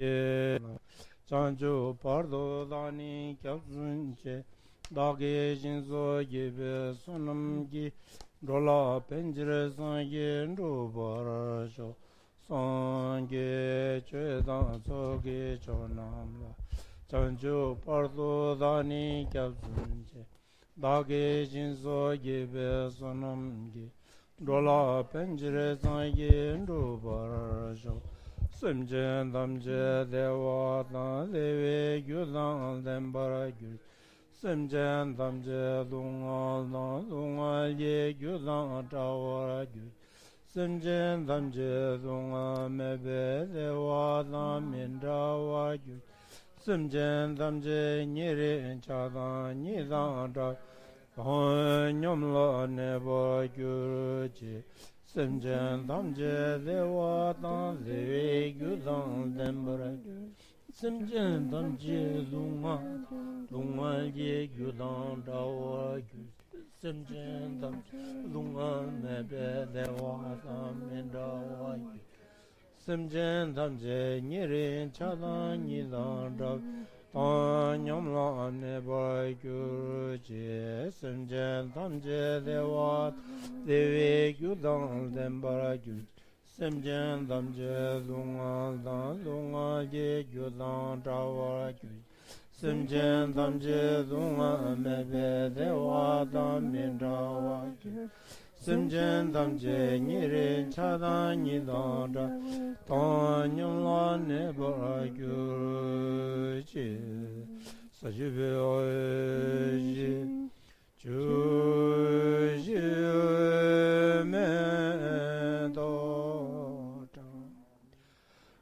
Chancho pardo dani kyabzunche dage jinzo yebe sonamgi dola penjire sangye ndo barasho sangye chedan soge chonamla Chancho pardo dani kyabzunche dage jinzo yebe sonamgi dola penjire sangye ndo barasho Simchen damche dewa dan dewe gyudan dembara gyud Simchen damche dungal dan dungal ye gyudan tawara gyud Simchen damche dungal mebe dewa dan mindawa gyud Simchen damche nyeri chadan nidan ta nyomla neba gyurji Simchen damche dewa dan dewe gyudan dembara Simchen damche lunga ye gyudan dawa gyud Simchen damche lunga mebe dewa dan mendawa gyud Simchen damche nyeri chadan nidan dawa nyomla neba gyurji Simchen damche dewa dewe gyudan dembara gyud Simchen damche lunga ye gyudan tawara gyud Simchen damche lunga mebe dewa dan mindawa gyud Simchen damche nyeri chadan nidan dawa nyomla neba gyurji Sajube oji Juji me do ta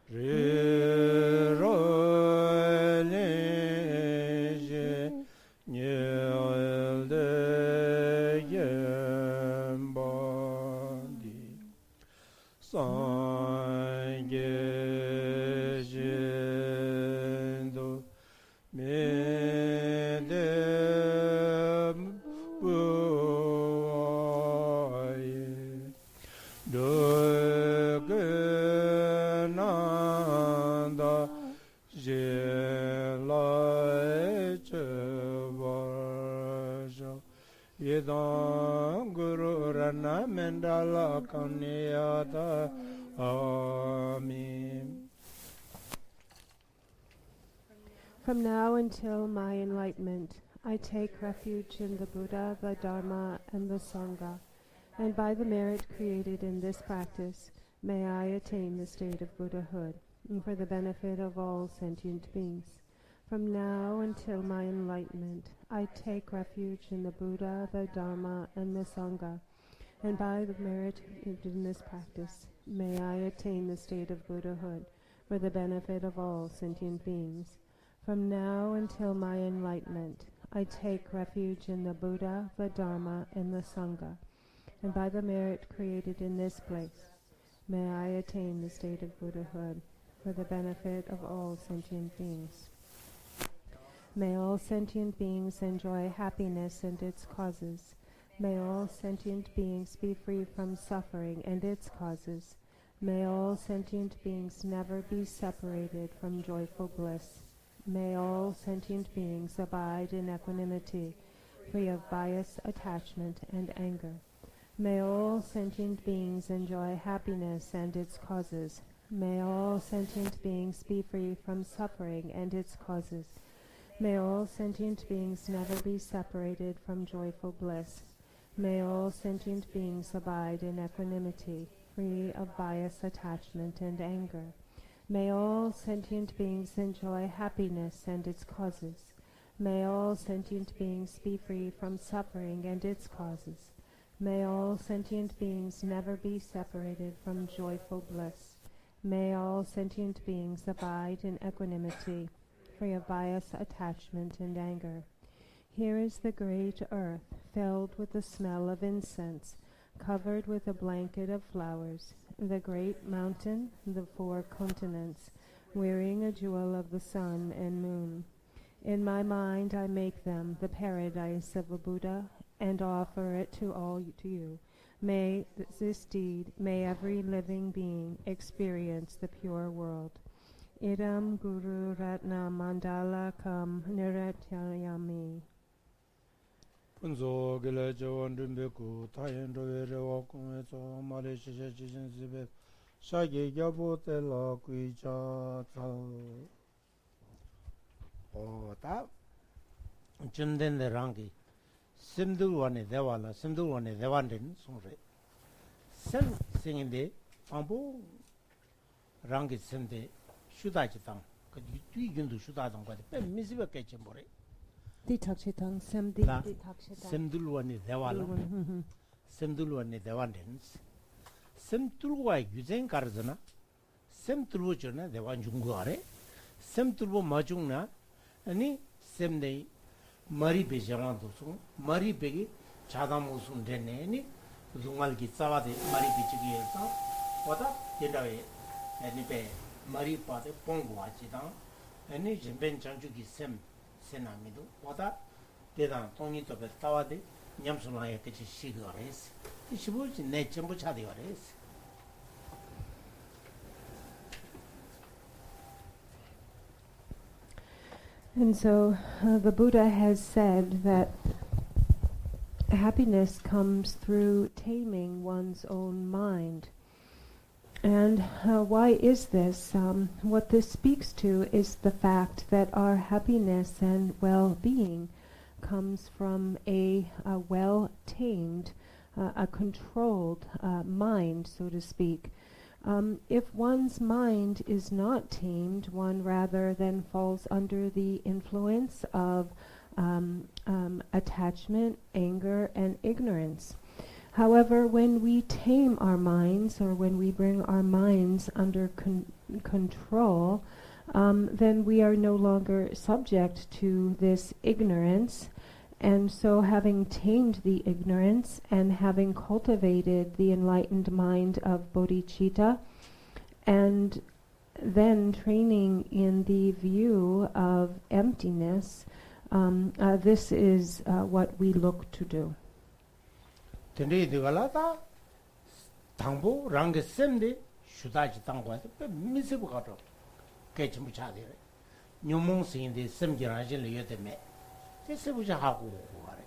Ri ro le je nye de yem ba di san ge je do me de Yedam Guru Rana Mendala Kamniyata Amen. From now until my enlightenment, I take refuge in the Buddha, the Dharma, and the Sangha, and by the merit created in this practice, may I attain the state of Buddhahood, and for the benefit of all sentient beings. From now until my enlightenment, I take refuge in the Buddha, the Dharma, and the Sangha, and by the merit in this practice, may I attain the state of Buddhahood, for the benefit of all sentient beings. From now until my enlightenment, I take refuge in the Buddha, the Dharma, and the Sangha, and by the merit created in this place, may I attain the state of Buddhahood, for the benefit of all sentient beings. May all sentient beings enjoy happiness and its causes. May all sentient beings be free from suffering and its causes. May all sentient beings never be separated from joyful bliss. May all sentient beings abide in equanimity, free of bias, attachment, and anger. May all sentient beings enjoy happiness and its causes. May all sentient beings be free from suffering and its causes. May all sentient beings never be separated from joyful bliss. May all sentient beings abide in equanimity, free of bias, attachment, and anger. May all sentient beings enjoy happiness and its causes. May all sentient beings be free from suffering and its causes. May all sentient beings never be separated from joyful bliss. May all sentient beings abide in equanimity, free of bias, attachment, and anger. Here is the great earth, filled with the smell of incense, covered with a blanket of flowers, the great mountain, the 4 continents, wearing a jewel of the sun and moon. In my mind I make them the paradise of a Buddha, and offer it to you. May this deed, may every living being experience the pure world. Idam Guru Ratna Mandala Kam Niratyayami. Punzo gele jawan dumbeku tayen rovere wakung eto mare shishe jishin zibe shage gyabo te la kui cha tal. O ta chunden de rangi simdul wane dewala simdul wane dewanden sungre. Sem singinde ambo rangi simde shudaji tang ka yu yundu shudadang kwa de pe misibe kechen bore. Ditakshitang sem La ditakshitang. semdulwani dewala semdulwani dewandens semdulwa yuzen karzana semdulwo jona dewan jungu are semdulwo majungna ani semdei mari bejaran dosu mari begi chadam usun dene ani rungal ki tsawade mari bichigi esa wada yendawe ani be mari pade pongwa chidang ani jemben chanju ki sem senamido wada 대단 돈이 또 배타와데 냠술라에 같이 시거레스 이시부지 내 전부 차대거레스 And so the Buddha has said that happiness comes through taming one's own mind. And why is this? What this speaks to is the fact that our happiness and well-being comes from a well-tamed, a controlled mind, so to speak. If one's mind is not tamed, one rather then falls under the influence of attachment, anger, and ignorance. However, when we tame our minds, or when we bring our minds under control, then we are no longer subject to this ignorance. And so having tamed the ignorance and having cultivated the enlightened mind of bodhicitta, and then training in the view of emptiness, this is what we look to do. 근데 이거라다 당보 랑게 셈데 슈다지 당고에서 미세부 가도 개침부 차대 뇽몽스인데 셈지라진을 여대매 세세부자 하고 그래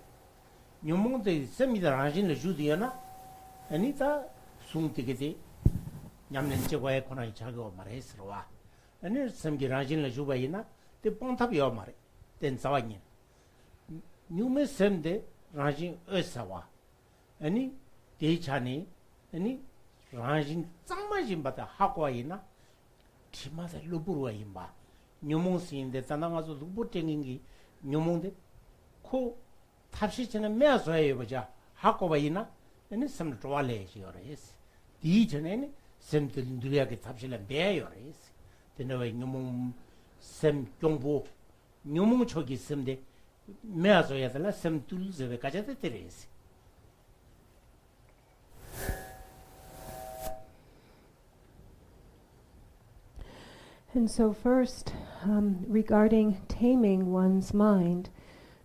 뇽몽데 셈이라진을 주디야나 아니다 숭티게데 냠는 제거에 코나이 자고 말했으러와 아니 셈지라진을 주바이나 때 뽕탑이요 말해 된 사와니 뇽메 셈데 라진 어사와 아니 대차니 아니 라진 짱마진 바다 하고이나 티마다 루부루와 임바 뇽몽스인데 단당가서 루부땡인기 뇽몽데 코 탑시치는 매서해 보자 하고바이나 아니 섬 좋아래시어레스 디전에는 샘들 누리하게 탑실은 배요레스 되는 뇽몽 샘 경보 뇽몽 초기 샘데 매서해달라 샘 둘즈에 가져다 때레스. And so first, regarding taming one's mind,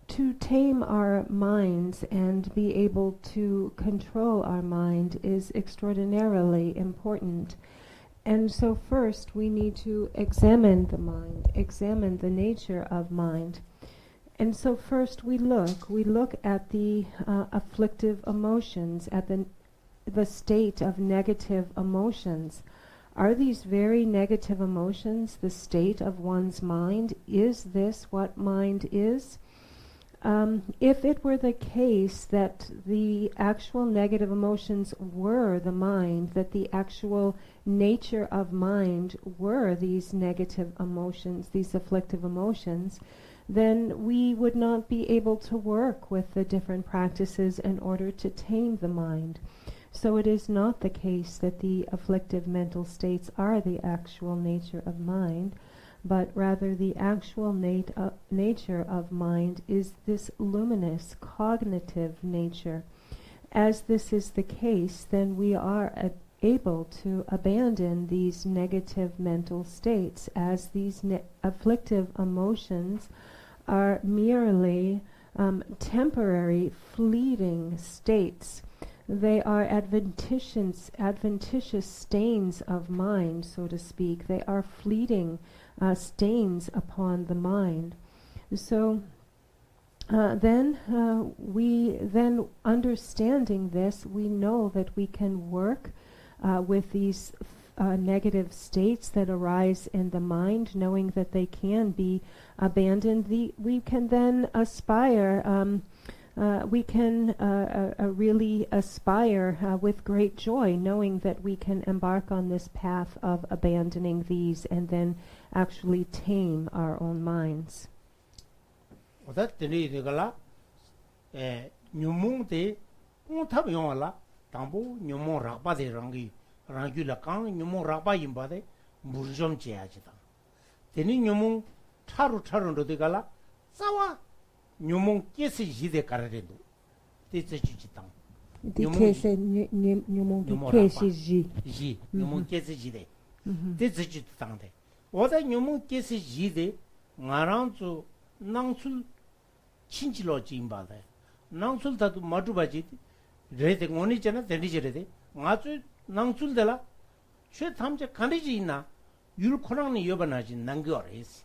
to tame our minds and be able to control our mind is extraordinarily important. And so first we need to examine the mind, examine the nature of mind. And so first we look at the afflictive emotions, at the state of negative emotions. Are these very negative emotions the state of one's mind? Is this what mind is? If it were the case that the actual negative emotions were the mind, that the actual nature of mind were these negative emotions, these afflictive emotions, then we would not be able to work with the different practices in order to tame the mind. So it is not the case that the afflictive mental states are the actual nature of mind, but rather the actual nature of mind is this luminous cognitive nature. As this is the case, then we are able to abandon these negative mental states, as these afflictive emotions are merely temporary, fleeting states They are adventitious stains of mind, so to speak. They are fleeting stains upon the mind. So then understanding this, we know that we can work with these negative states that arise in the mind, knowing that they can be abandoned. We can then aspire. We can really aspire with great joy, knowing that we can embark on this path of abandoning these and then actually tame our own minds. nyumung kesi jide kararendo tetse chitang nyumung kesi ji nyumung kesi jide tetse chitang de oda nyumung kesi jide ngaranzu nangsul chinchilo jimba de nangsul tatu madubaji rede ngoni chana dendi jere ngazu nangsul dela chhe thamje kaniji ina yul khonang ni yobanaji nangores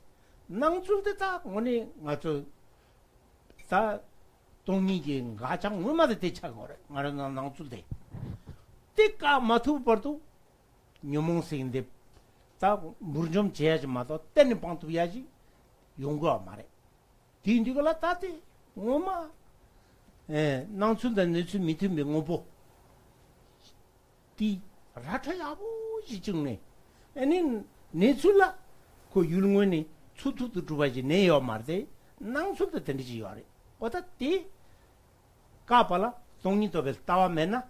nangsul de ta ngoni ngazu 다 동이게 가장 얼마나 대차거래 말은 나랑줄대 때까 마투 버도 녀몽생인데 다 물좀 재야지 마도 때는 방도 해야지 용거 말해 딘디가 따대 엄마 나랑줄대 내줄 밑에 명어보 디 라타야보 지증네 아니 내줄라 그 율무니 추투도 두바지 내요 말대 나랑줄대 되는지 요래 오다 티 까발라 동니도벨 타와 메나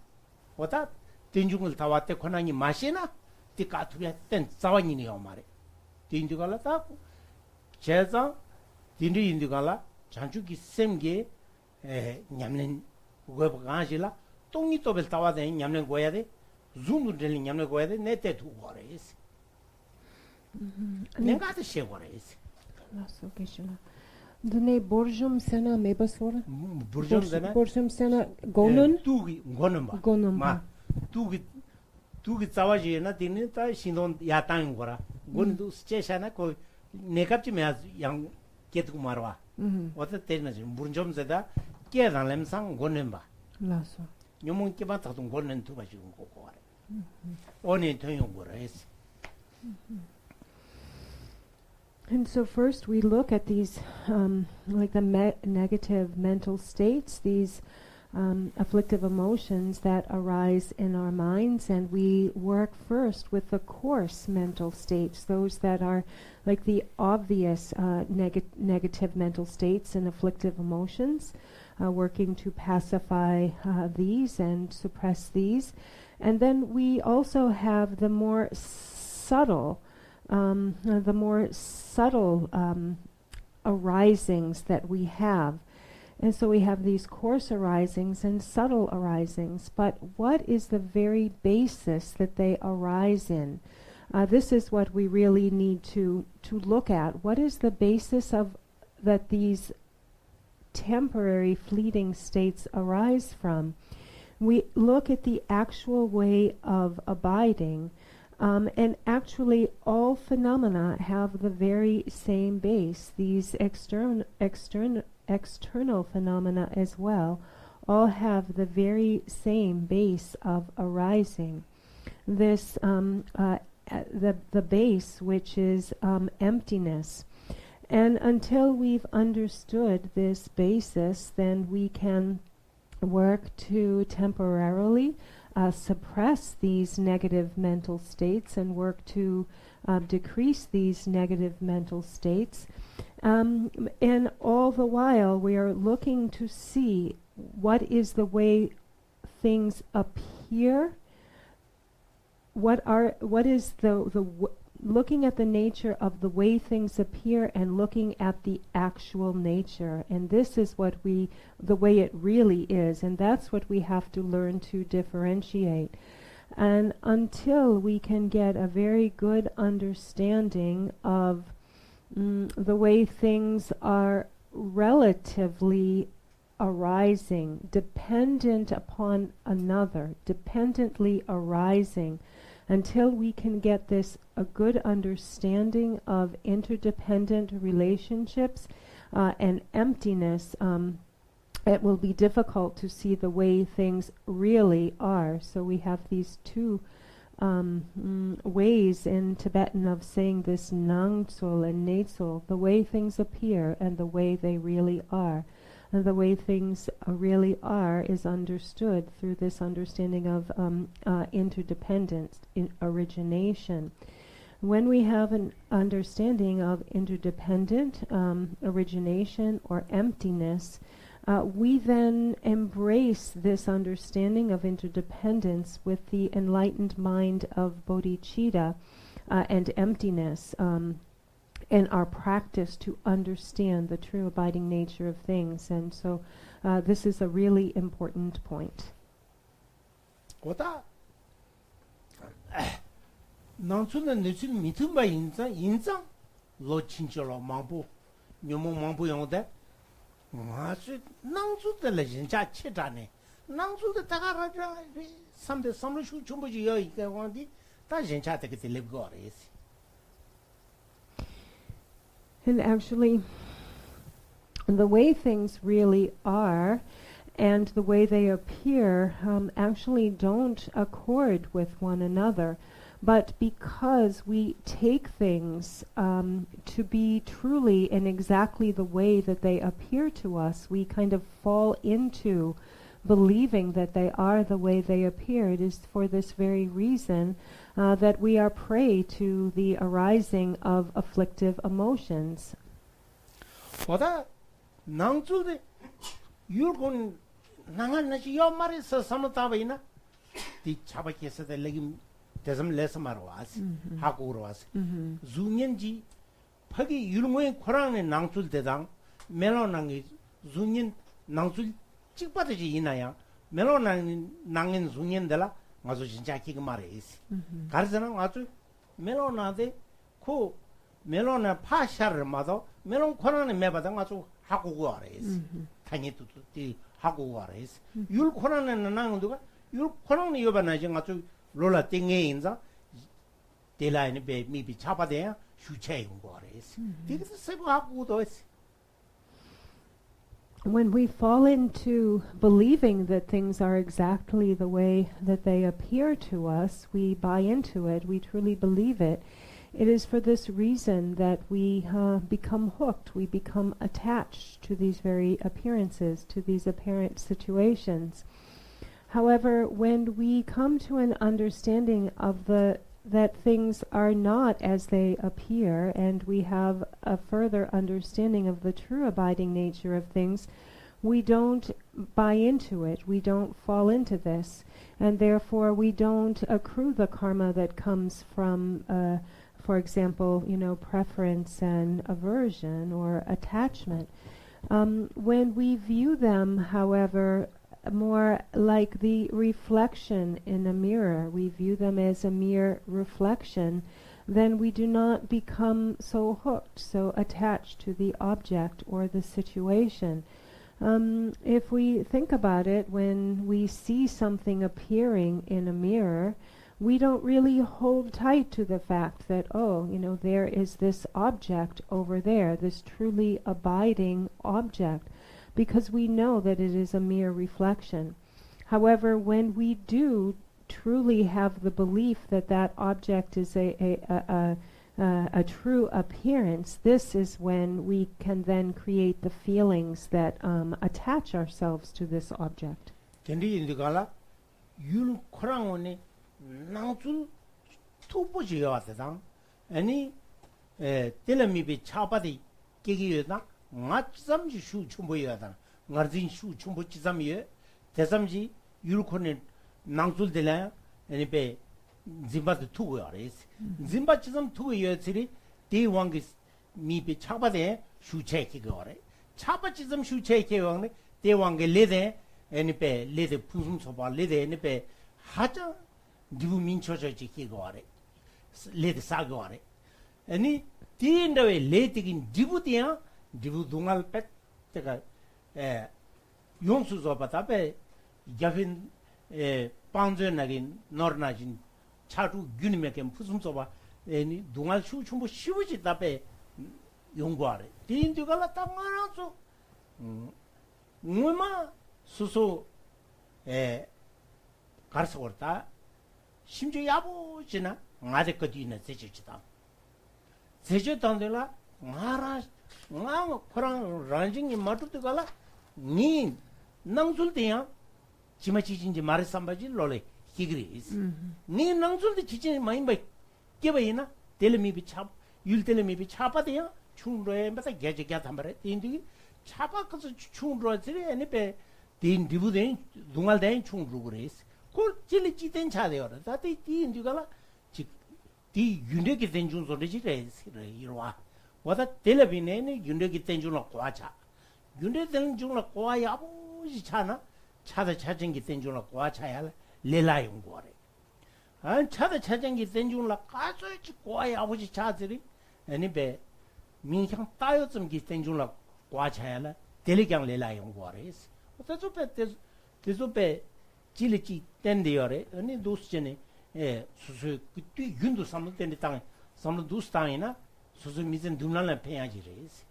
오다 딘중을 타와테 코나니 마시나 티 까투야 땐 자와니니요 말에 딘주갈라 타 제자 딘디 인디갈라 장주기 셈게 냠는 고가실라 동니도벨 타와데 냠는 고야데 줌을 될 냠는 고야데 네테 두고레스 내가도 쉐고레스 라소 계시나 드네 보르좀 세나 메바소라 보르좀 세나 고는 두기 고는 마 두기 자와지나 되는 다 신돈 야땅 거라 고는도 스테샤나 고 네갑지 양 게도 말와 어때 되는지 물좀 세다 깨달음상 고는 봐 라소 녀몽 깨만 다도 고는 두 가지 고고 거래 오늘 통용 거라 했어 And so first we look at these, like the negative mental states, these afflictive emotions that arise in our minds, and we work first with the coarse mental states, those that are like the obvious negative mental states and afflictive emotions, working to pacify these and suppress these. And then we also have the more subtle arisings that we have. And so we have these coarse arisings and subtle arisings. But what is the very basis that they arise in? This is what we really need to look at. What is the basis of that these temporary fleeting states arise from? We look at the actual way of abiding. And actually all phenomena have the very same base. These external phenomena as well all have the very same base of arising. This the base, which is emptiness. And until we've understood this basis, then we can work to temporarily suppress these negative mental states and work to decrease these negative mental states. And all the while we are looking to see what is the way things appear, what is looking at the nature of the way things appear and looking at the actual nature. And this is the way it really is. And that's what we have to learn to differentiate. And until we can get a very good understanding of the way things are relatively arising, dependent upon another, dependently arising, until we can get this a good understanding of interdependent relationships and emptiness, it will be difficult to see the way things really are. So we have these two ways in Tibetan of saying this nangsul and netsul, the way things appear and the way they really are. And the way things really are is understood through this understanding of interdependence, in origination. When we have an understanding of interdependent origination or emptiness, we then embrace this understanding of interdependence with the enlightened mind of bodhicitta and emptiness in our practice to understand the true abiding nature of things. And so this is a really important point. And actually, the way things really are and the way they appear actually don't accord with one another. But because we take things to be truly and exactly the way that they appear to us, we kind of fall into believing that they are the way they appear. It is for this very reason that we are prey to the arising of afflictive emotions. 대섬 레서 말와스 하고 그러와스 주년지 퍼기 율모의 코랑에 낭출 대당 멜로낭이 주년 낭출 찍받지 이나야 멜로낭 낭인 주년들라 가서 진짜 기가 말이지 가르잖아 아주 멜로나데 코 멜로나 파샤를 마도 멜론 코랑에 매바다 가서 하고 그러지 당연히 또 하고 그러지 율 코랑에 낭도가 율 코랑에 여바나지 가서 로라 띵에 인자 데라이네 베 미비 차바데야 슈체인 거레스 되게 세부하고도 했어. When we fall into believing that things are exactly the way that they appear to us, we buy into it, we truly believe it. It is for this reason that we become hooked, we become attached to these very appearances, to these apparent situations. However, when we come to an understanding of that things are not as they appear, and we have a further understanding of the true abiding nature of things, we don't buy into it, we don't fall into this, and therefore we don't accrue the karma that comes from, for example, preference and aversion or attachment. When we view them, however, more like the reflection in a mirror, we view them as a mere reflection, then we do not become so hooked, so attached to the object or the situation. If we think about it, when we see something appearing in a mirror, we don't really hold tight to the fact that, there is this object over there, this truly abiding object, because we know that it is a mere reflection. However, when we do truly have the belief that that object is a true appearance, this is when we can then create the feelings that attach ourselves to this object. 맞삼지 슈 춤보여다 나르진 슈 춤보 지삼이에 대삼지 율코네 낭줄들라 아니베 짐바드 투고야 레스 짐바 지삼 투고여들이 대왕게 미베 차바데 슈체키 거래 차바 지삼 슈체키 왕네 대왕게 레데 아니베 레데 풍숨 소바 레데 아니베 하자 디부 민초저지 기거래 레데 사거래 아니 디인더에 레데긴 디부디야 디부 동알 뺏 때가 용수 조바다베 야빈 방전나긴 너나진 차루 균이메게 무슨 조바 에니 동알 슈춤부 쉬우지 답에 용과래 디인디가라 땅하나서 뭐마 수소 가르쳐 왔다 심지어 야보지나 아직까지 있는 제주지다 제주단들라 마라 나 그런 란징이 마트도 가라 니 낭술대야 지마치진지 말을 삼바지 로레 히그리스 니 낭술대 지진 많이 봐 깨봐이나 텔미비 차 율텔미비 차파대야 충로에 맞아 개개개 담바래 인디 차바가서 충로들이 아니베 딘 디부된 동알된 충로 그래스 그 질리 지된 차대요 다들 인디가라 디 윤대기 된 중소리지 그래스 이러와 와다 텔레비네니 윤대기 된 중로 과차 윤대 된 중로 과야 아버지 차나 차다 차정기 된 중로 과차야 레라용 거래 안 차다 차정기 된 중로 가서지 과야 아버지 차들이 아니베 민향 따요쯤 기된 중로 과차야 텔레강 레라용 거래스 어쩌ペ질리지 된대요래 아니 도스전에 수수 그뒤 윤도 삼는 때는 땅 삼는 도스땅이나 수수 미진 눈날라 패야지래스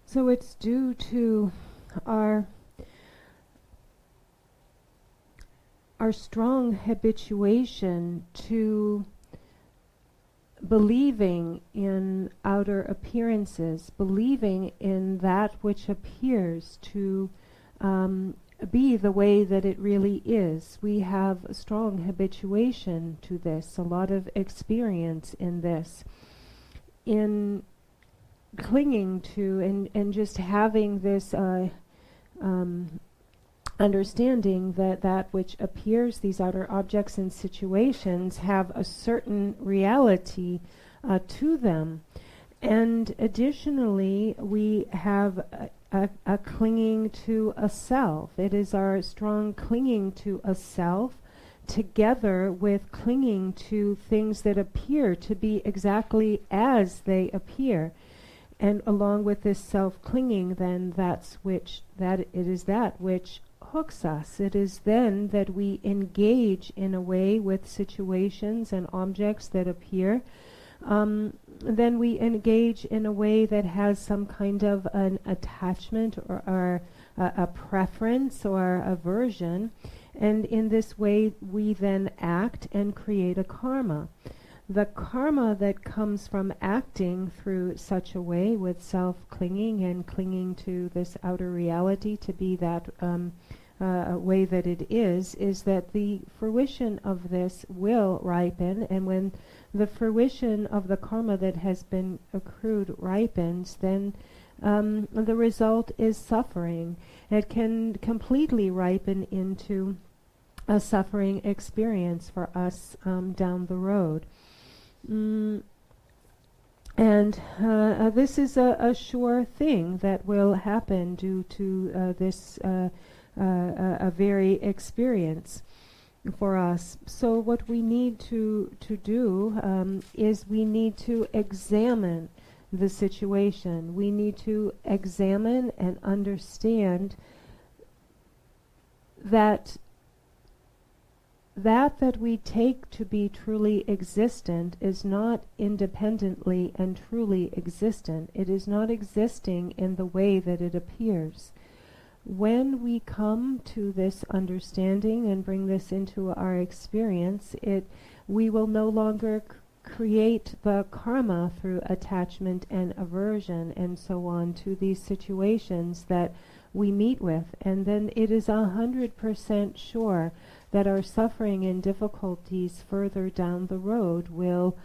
So it's due to our strong habituation to believing in outer appearances, believing in that which appears to be the way that it really is. We have a strong habituation to this, a lot of experience in this, in clinging to and just having this understanding that that which appears, these outer objects and situations, have a certain reality to them. And additionally, we have a clinging to a self. It is our strong clinging to a self together with clinging to things that appear to be exactly as they appear. And along with this self-clinging, then that it is that which hooks us. It is then that we engage in a way with situations and objects that appear. Then we engage in a way that has some kind of an attachment or a preference or aversion. And in this way, we then act and create a karma. The karma that comes from acting through such a way with self-clinging and clinging to this outer reality to be that way that it is that the fruition of this will ripen, and when the fruition of the karma that has been accrued ripens, then the result is suffering. It can completely ripen into a suffering experience for us down the road. And this is a sure thing that will happen due to this a very experience for us. So what we need to do is we need to examine the situation. We need to examine and understand that we take to be truly existent is not independently and truly existent. It is not existing in the way that it appears. When we come to this understanding and bring this into our experience, we will no longer create the karma through attachment and aversion and so on to these situations that we meet with. And then it is 100% sure that our suffering and difficulties further down the road will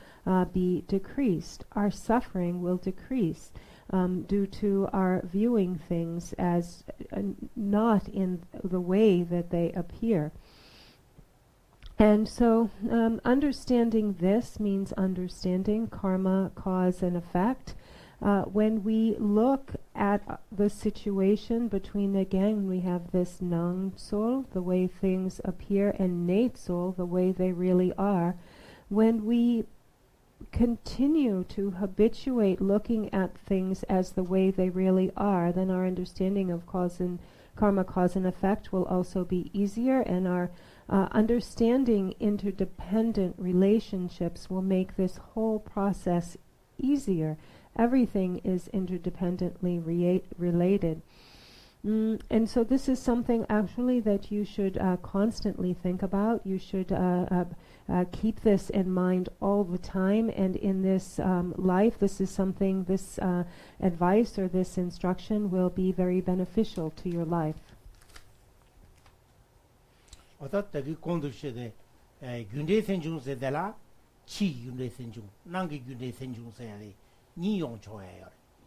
be decreased. Our suffering will decrease due to our viewing things as not in the way that they appear. And so understanding this means understanding karma, cause and effect. When we look at the situation between, again, we have this Nang Sol, the way things appear, and Nate Sol, the way they really are. When we continue to habituate looking at things as the way they really are, then our understanding of karma, cause and effect will also be easier, and our understanding interdependent relationships will make this whole process easier. Everything is interdependently related. And so this is something actually that you should constantly think about. You should keep this in mind all the time, and in this life, this is something, this advice or this instruction will be very beneficial to your life. 어떻게 공도시에 균대 생중세들라 치 균대 생중 난기 균대 생중세야리 니용 좋아해요.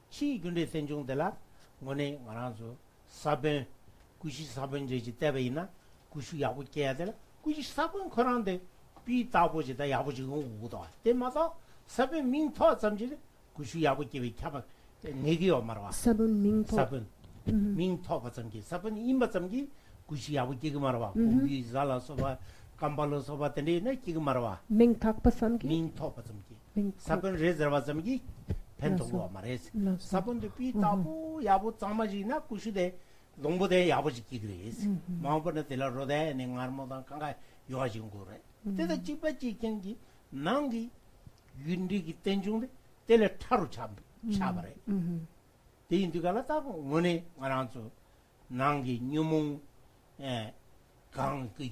치 균대 생중들라 뭐네 말아서 사ben 94번 제지 때베이나 90야고 깨야 되나 94번 거란데 비 따보지다 야보지 오고다 때마다 사ben 민토 잠지 90야고 깨비 캬바 내기요 말아 사분 민토 사ben 민토 받점기 사ben 임바 점기 90야고 깨기 말아 우리 잘라서봐 감발로서봐 때네 깨기 말아 민탁 받점기 민토 받점기 사ben 레저바 점기 펜토고 말해서 사본도 비 따보 야보 짱마지나 90대 농부대 야보지기 그래서 마음번에 들러로대 냉아르모다 강가 요아진 거래 때다 집바지 경기 난기 윤리기 땡중데 때를 타로 잡아래 대인들가 따고 원에 말한서 난기 뉴몽 강그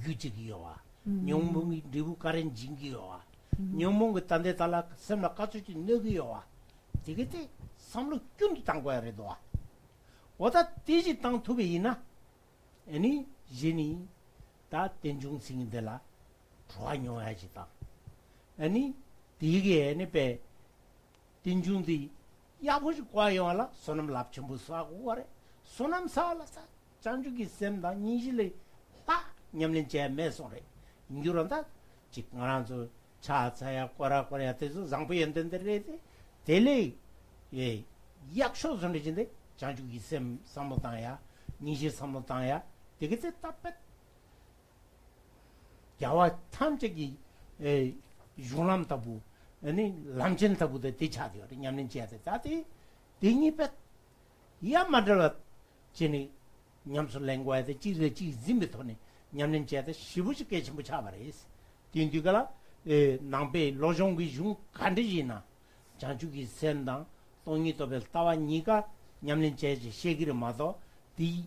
유지기요와 뉴몽이 리부카렌 진기요와 뉴몽 그 딴데 달라 semla 까주지 너기요와 되게 삼로 균도 당과야래도 오다 띠지 땅 투베이나 아니 제니 다 땡중싱들라 좋아요야지다 아니 디게 네베 땡중디 야보지 과요알라 소남 랍첨부 사고 와래 소남 살라사 장주기 셈다 니질레 빠 냠는 제 메소래 인규런다 직관한서 차차야 꼬라꼬라야 돼서 장부연된데레 델레 예 약초 선리진데 장주기 셈 삼모당야 니시 삼모당야 되게 답답 야와 탐적이 유람 타부 아니 람진 타부데 대차디요 냠는 지야데 다디 딩이베 야 만들어 지니 냠술 랭과데 지르지 짐베토네 냠는 지야데 시부시게 전부 잡아레스 딩디가라 남베 로종기 중 간디지나 장주기 셈당 동이도벨 따와 니가 냠는 제지 시기를 마도 디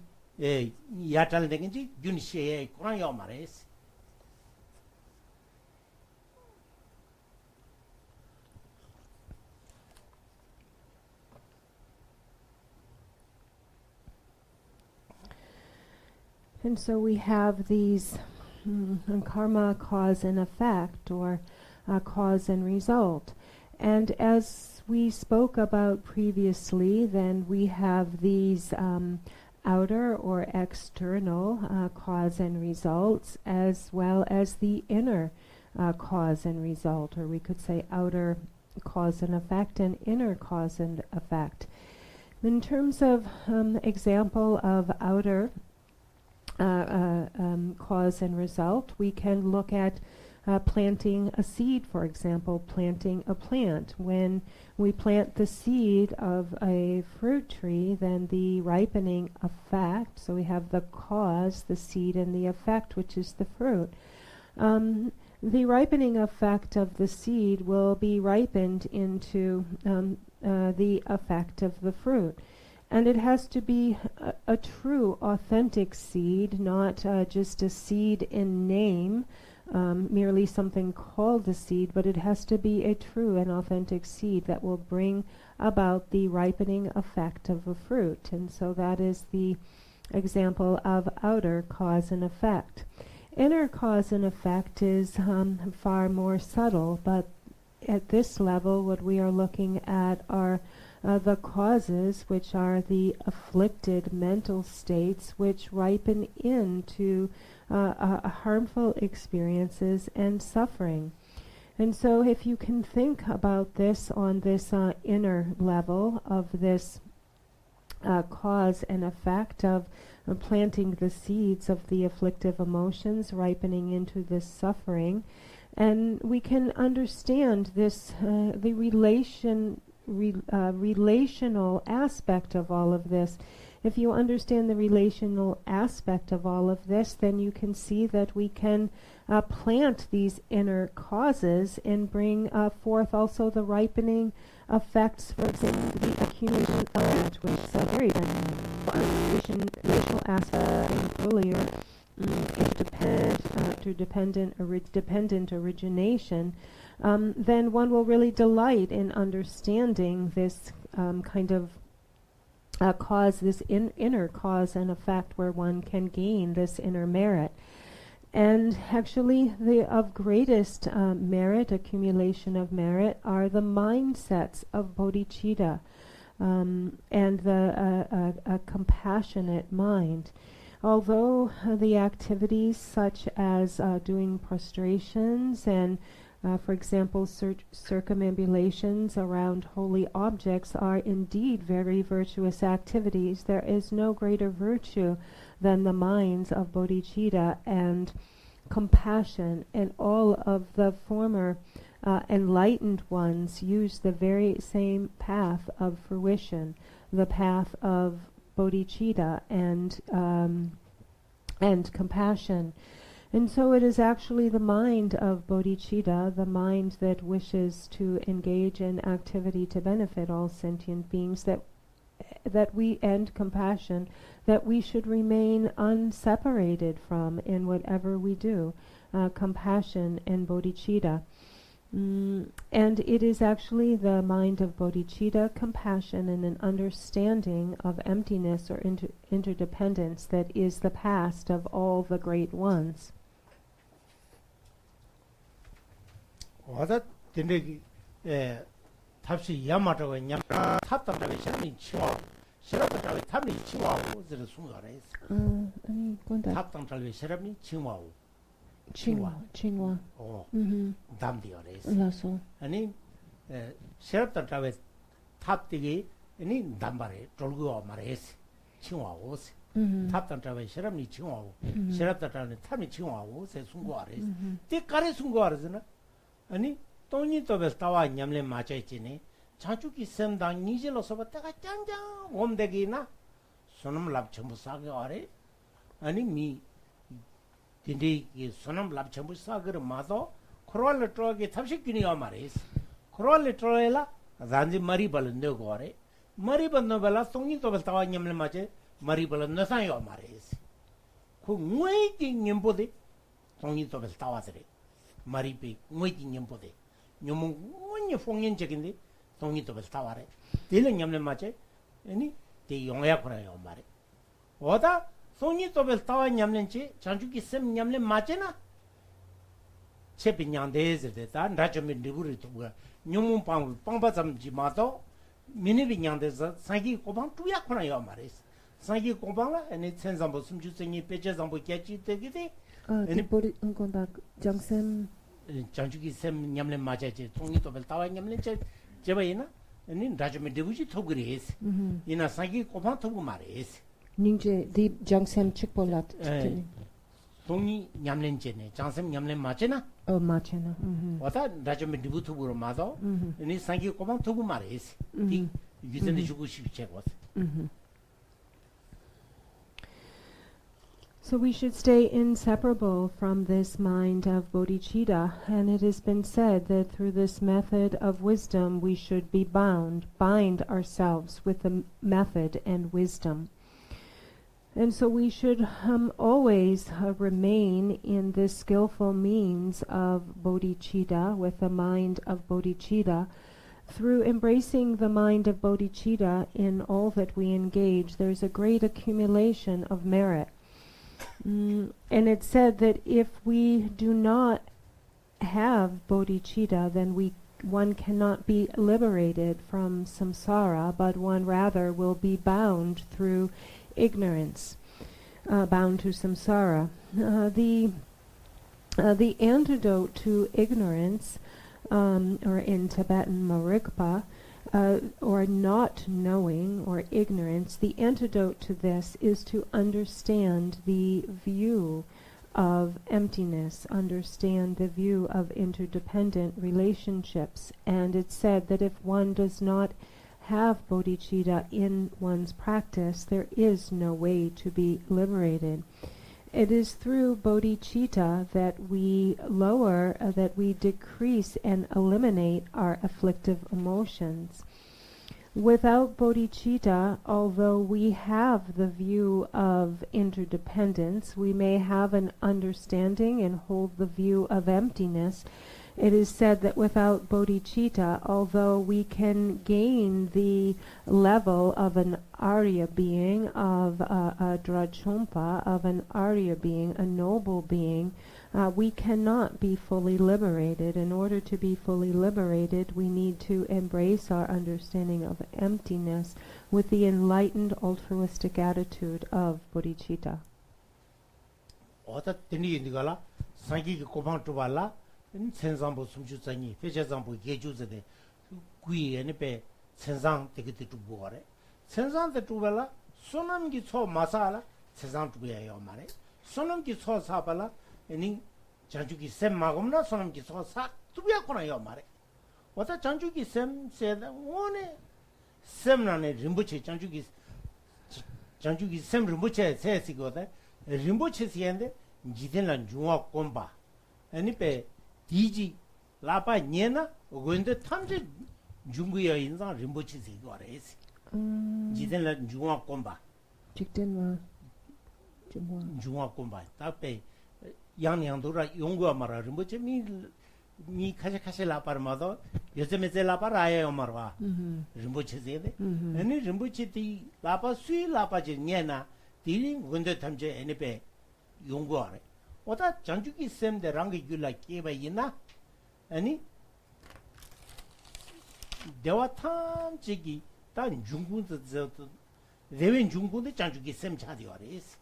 야탈 되긴지 윤시에 꾸랑요 말레스 And so we have these karma, cause and effect, or cause and result. And as we spoke about previously, then we have these outer or external cause and results, as well as the inner cause and result, or we could say outer cause and effect and inner cause and effect. In terms of example of outer cause and result, we can look at planting a seed, for example, planting a plant. When we plant the seed of a fruit tree, then the ripening effect, so we have the cause, the seed, and the effect, which is the fruit. The ripening effect of the seed will be ripened into the effect of the fruit. And it has to be a true, authentic seed, not just a seed in name, merely something called a seed, but it has to be a true and authentic seed that will bring about the ripening effect of a fruit. And so that is the example of outer cause and effect. Inner cause and effect is far more subtle, but at this level what we are looking at are the causes, which are the afflicted mental states which ripen into harmful experiences and suffering. And so if you can think about this on this inner level of this cause and effect of planting the seeds of the afflictive emotions, ripening into this suffering. And we can understand this, the relational aspect of all of this. If you understand the relational aspect of all of this, then you can see that we can plant these inner causes and bring forth also the ripening effects, for example, the accumulation of that, which is very relational aspect earlier, dependent origination, then one will really delight in understanding this kind of cause, this inner cause and effect, where one can gain this inner merit. And actually, the of greatest merit, accumulation of merit, are the mindsets of bodhicitta, and a compassionate mind. Although the activities such as doing prostrations and, for example, circumambulations around holy objects are indeed very virtuous activities, there is no greater virtue than the minds of bodhicitta and compassion, and all of the former enlightened ones use the very same path of fruition, the path of bodhicitta and compassion. And so it is actually the mind of bodhicitta, the mind that wishes to engage in activity to benefit all sentient beings, that we, and compassion, that we should remain unseparated from in whatever we do, compassion and bodhicitta. And it is actually the mind of bodhicitta, compassion, and an understanding of emptiness or interdependence that is the past of all the great ones. 와다 된데 탑시 야마토가 냠다 탑담다베 샤미 치와 샤라타베 탑미 치와고 저를 순가래 아니 건다 탑담달베 샤라미 치와고 칭와 담디어래 라소 아니 샤라타베 탑디기 아니 담바레 돌고 말해스 치와고 탑담다베 샤라미 치와고 샤라타베 탑미 치와고 세 순가래 띠까레 순가래잖아 아니 돈이도베 타와 냠레 마차이치네 자주기 셈당 니질로서 봤다가 짱짱 옴대기나 손음 랍 전부 싸게 와래 아니 미 딘디 이 손음 랍 전부 싸그르 마도 코랄레 트로게 탑식기니가 말이스 코랄레 트로엘라 잔지 머리 발은데 고래 머리 번노벨라 돈이도베 타와 냠레 마체 머리 발은 너상요 말이스 그 뭐이기 님보데 돈이도베 타와들이 마리비 뭐이기 님보데 녀몽 뭐냐 풍년적인데 동이도 벌타와래 딜은 냠는 맞지 아니 대 용야 그래요 말이 어다 동이도 벌타와 냠는지 장주기 셈 냠는 맞잖아 제빈냥데즈데 나좀이 리부리 두고 녀몽 빵바잠지 마도 미니빈냥데서 상기 고방 두야 그래요 말이 상기 고방라 아니 천삼보 숨주생이 배제삼보 깨지 되기데 아니 보리 응건다 장샘 장주기 셈 냠는 맞아지 동이도 벌타와 냠는 제바이나 아니 라좀이 리부지 토그리스 이나 상기 고방 토고 말이스 닝제 디 장샘 측볼랏 동이 냠렌제네 장샘 냠렌 맞잖아 맞잖아 와다 라좀이 리부 토고로 마도 아니 상기 고방 토고 말이스 이 유전에 주고 싶제고 So we should stay inseparable from this mind of bodhicitta, and it has been said that through this method of wisdom we should be bind ourselves with the method and wisdom. And so we should always remain in this skillful means of bodhicitta, with the mind of bodhicitta. Through embracing the mind of bodhicitta in all that we engage, there's a great accumulation of merit. And it's said that if we do not have bodhicitta, then one cannot be liberated from samsara, but one rather will be bound through ignorance, bound to samsara. The antidote to ignorance, or in Tibetan marikpa, or not knowing or ignorance, the antidote to this is to understand the view of emptiness, understand the view of interdependent relationships. And it's said that if one does not have bodhicitta in one's practice, there is no way to be liberated. It is through bodhicitta that we lower, that we decrease and eliminate our afflictive emotions. Without bodhicitta, although we have the view of interdependence, we may have an understanding and hold the view of emptiness. It is said that without bodhicitta, although we can gain the level of an Arya being, of a Drajompa, of an Arya being, a noble being, we cannot be fully liberated. In order to be fully liberated, we need to embrace our understanding of emptiness with the enlightened altruistic attitude of bodhicitta. 천상보 숨주자니 회자상보 예주제데 구이에네 천상 되게 두고 거래 천상데 두발라 소남기 초 마사라 천상 두고야요 말에 소남기 초 사발라 아니 장주기 셈 마금나 소남기 초사 두고야코나요 말에 와다 장주기 셈 세다 원에 셈나네 림부치 장주기 셈 림부치 세시거든 림부치 시엔데 지된란 중화 꼼바 아니페 디지 라파 녜나 오근데 탐제 중국의 인상 림보치 세고 아래스 지된라 중화 꼼바 직된와 중화 꼼바 답에 양양도라 용과 말아 림보치 미 카시카시 라파르마도 요즘에 라파라예요 말와 림보치 세데 아니 림보치 디 라파 수이 라파지 녜나 디리 오근데 탐제 에네페 용과 아래 오다 장주기 셈데 랑게 줄라 깨바이나 아니 대화탐 지기 단 중군도 저 레웬 중군도 장주기 셈 차디와레스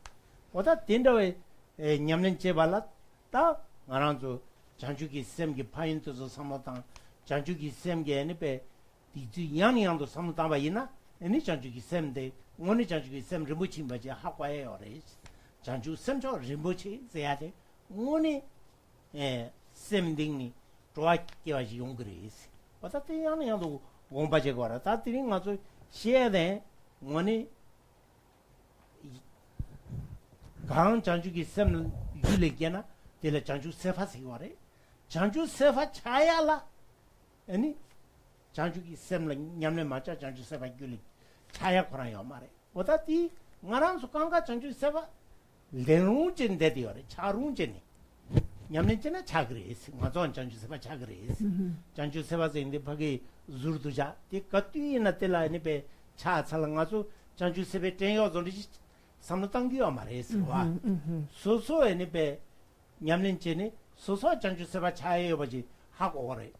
오다 된다에 냠는 제발라 다 나란조 장주기 셈게 파인트서 삼마당 장주기 셈게 에네베 디지 양양도 삼마당바이나 아니 장주기 셈데 오늘 장주기 셈 르무치 바지 하과에요레스 장주 셈저 림보치 제야데 오니 셈딩니 좋아께와지 용그레스 어떻게 양양도 원바제 거라 다들이 가서 시에데 오니 강 장주기 셈 유레게나 델 장주 세파시 거래 장주 세파 차야라 아니 장주기 셈랑 냠네 맞자 장주 세파 유레 차야 거라요 말에 어떻게 나랑 속강가 장주 세파 레노진 데디어레 차룬진이 냠넨체나 차그레스 맞아 장주세바 차그레스 장주세바서 인데 바기 주르두자 티까티나 텔라니베 차살랑아서 장주세베 땡요 존리 삼노당기요 말레스 와 소소에니베 냠넨체니 소소 장주세바 차예요 버지 하고 오래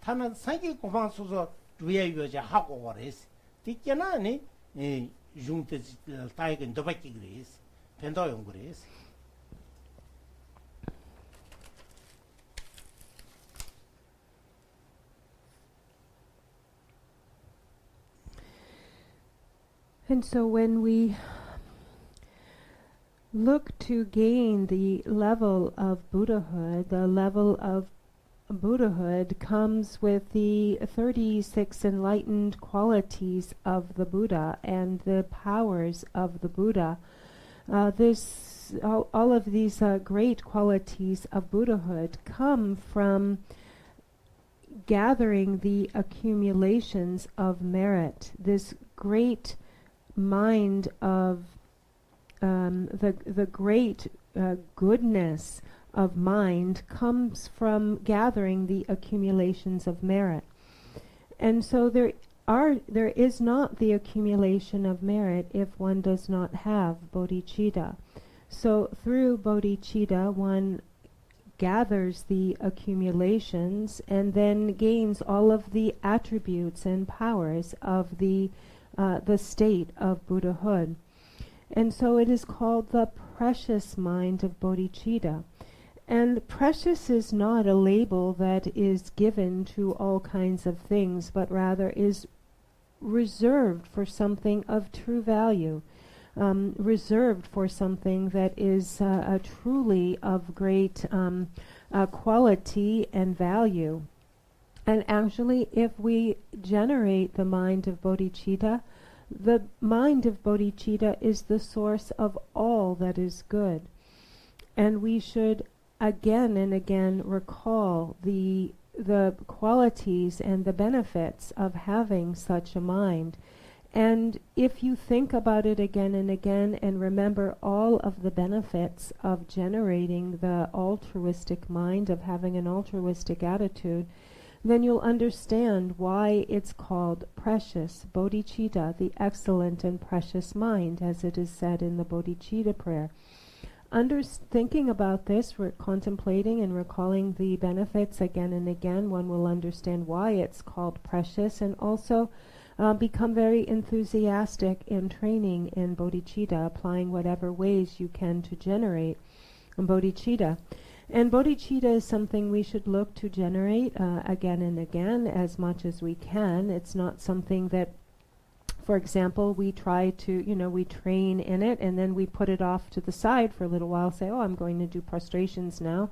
타는 사기 고방 소소 두에 요자 하고 오래스 티께나니 이 중테 타이근 도바키 그레스 펜도 그레스 And so when we look to gain the level of Buddhahood, the level of Buddhahood comes with the 36 enlightened qualities of the Buddha and the powers of the Buddha. All of these great qualities of Buddhahood come from gathering the accumulations of merit, this great mind of the great goodness of mind comes from gathering the accumulations of merit. And so there is not the accumulation of merit if one does not have bodhicitta. So through bodhicitta one gathers the accumulations and then gains all of the attributes and powers of the state of Buddhahood. And so it is called the precious mind of bodhicitta. And precious is not a label that is given to all kinds of things, but rather is reserved for something of true value, reserved for something that is truly of great quality and value. And actually, if we generate the mind of bodhicitta, the mind of bodhicitta is the source of all that is good. And we should again and again recall the qualities and the benefits of having such a mind. And if you think about it again and again and remember all of the benefits of generating the altruistic mind, of having an altruistic attitude, then you'll understand why it's called precious, bodhicitta, the excellent and precious mind, as it is said in the bodhicitta prayer. Thinking about this, contemplating and recalling the benefits again and again, one will understand why it's called precious, and also become very enthusiastic in training in bodhicitta, applying whatever ways you can to generate bodhicitta. And bodhicitta is something we should look to generate again and again as much as we can. It's not something that, for example, we try to, we train in it and then we put it off to the side for a little while, say, oh, I'm going to do prostrations now.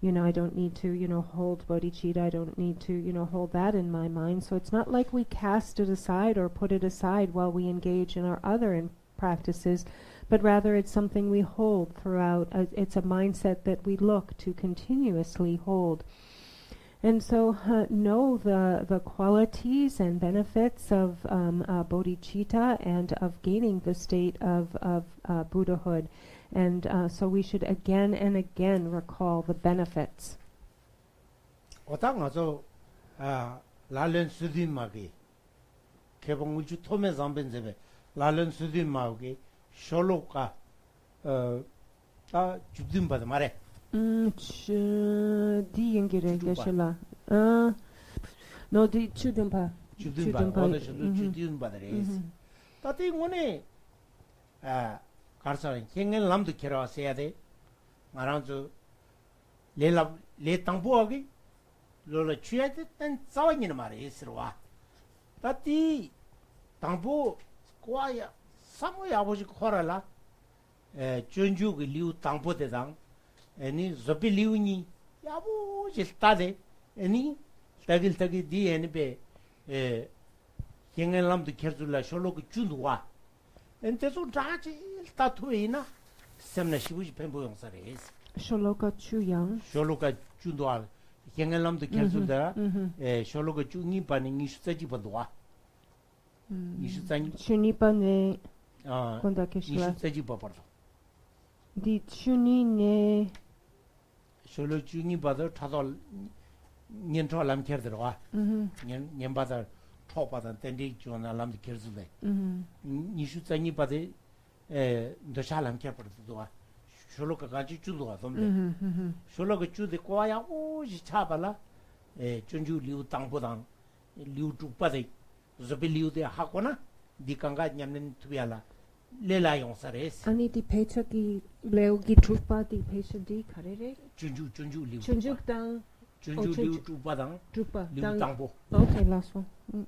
I don't need to, hold bodhicitta. I don't need to, hold that in my mind. So it's not like we cast it aside or put it aside while we engage in our other practices, but rather it's something we hold throughout. It's a mindset that we look to continuously hold. And so know the qualities and benefits of bodhicitta and of gaining the state of Buddhahood. And so we should again and again recall the benefits. 오당아서 랄렌 수디마기 개봉우주 토메 잠벤제베 랄렌 수디마기 숄로카 다 주딘바드 말해 디잉기레 게실라 노디 주딘바 주딘바드레스 따티 오네 가르사는 갱엘 남도 кера와서야 돼 말아주 레 땅보하기 로라 취해도 땐 싸워니는 말이 있으러와 따티 땅보 꼬아야 사모의 아버지 코라라 전주그 리우 땅보대당 애니 저비 리우니 야보지 따데 애니 따길 디에니베 갱엘람도 켜줄라 숄로그 준도와 엔테소 자지 따투이나 셈나 시부지 펜보용사레스 숄로가 추양 숄로가 준도와 갱엘람도 켜줄다 숄로가 준이 반응이 수자지 번도와 이수자니 추니반에 건다케실라 이수자지 버버도 디 추니네 숄로 준이 받아 타돌 년초람 켜들어와 년 받아 토바다 땡디 존나 람도 켜줄래 이수자니 받아 더샬람 켜버도와 숄로가 같이 준도와 덤래 숄로가 주데 꼬야 오지 차발라 전주 리우 땅보당 리우 주바데 저비 리우데 하거나 디강가 냠는 투비알라 레라용사레스 아니 디 페처기 레오기 트루파디 페셔디 카레레 전주 리우 전주당 전주 리우 주바당 리우 땅보 오케이 last one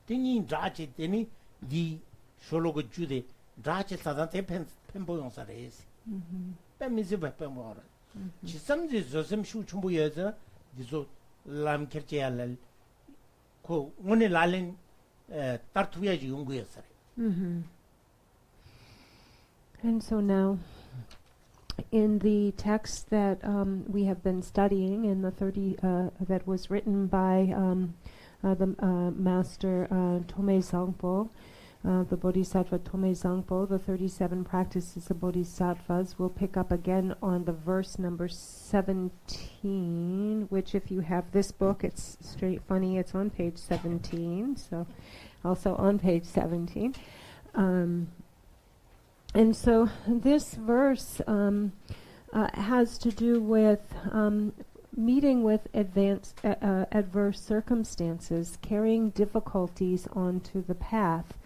띵이 자체 되니 디 숄로가 주데 자체 사단테 펜보용사레스 뱀미즈 뱀보라 지삼지 저섬 슈충부여서 디조 람케르체알 고 오늘 날린 따르투야지 연구였어요. And so now, in the text that we have been studying, in the 30 that was written by the Master Tome Zangpo, the Bodhisattva Tome Zangpo, the 37 practices of Bodhisattvas, we'll pick up again on the verse number 17, which if you have this book, it's straight funny, it's on page 17, so also on page 17. And so this verse has to do with meeting with adverse circumstances, carrying difficulties onto the path.